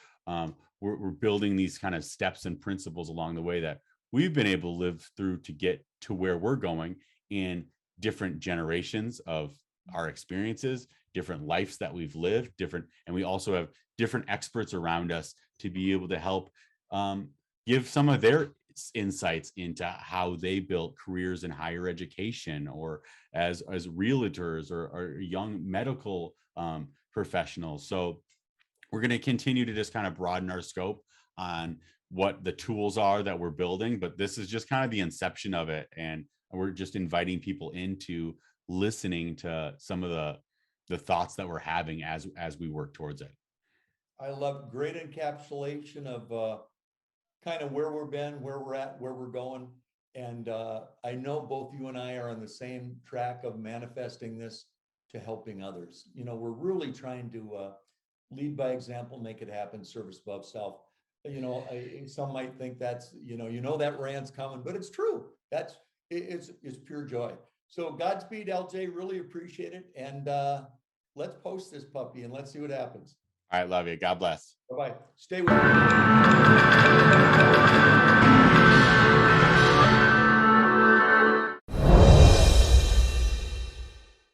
We're building these kind of steps and principles along the way that we've been able to live through to get to where we're going in different generations of our experiences, different lives that we've lived, and we also have different experts around us to be able to help give some of their insights into how they built careers in higher education, or as realtors, or young medical professionals. So we're going to continue to just kind of broaden our scope on what the tools are that we're building, but this is just kind of the inception of it, and we're just inviting people into listening to some of the thoughts that we're having as we work towards it. I love great encapsulation of kind of where we've been, where we're at, where we're going. And I know both you and I are on the same track of manifesting this to helping others. You know, we're really trying to lead by example, make it happen, service above self. You know, some might think that's, that rant's coming, but it's true. It's pure joy. So Godspeed, LJ, really appreciate it. And let's post this puppy and let's see what happens. All right, love you. God bless. Bye-bye. Stay with me.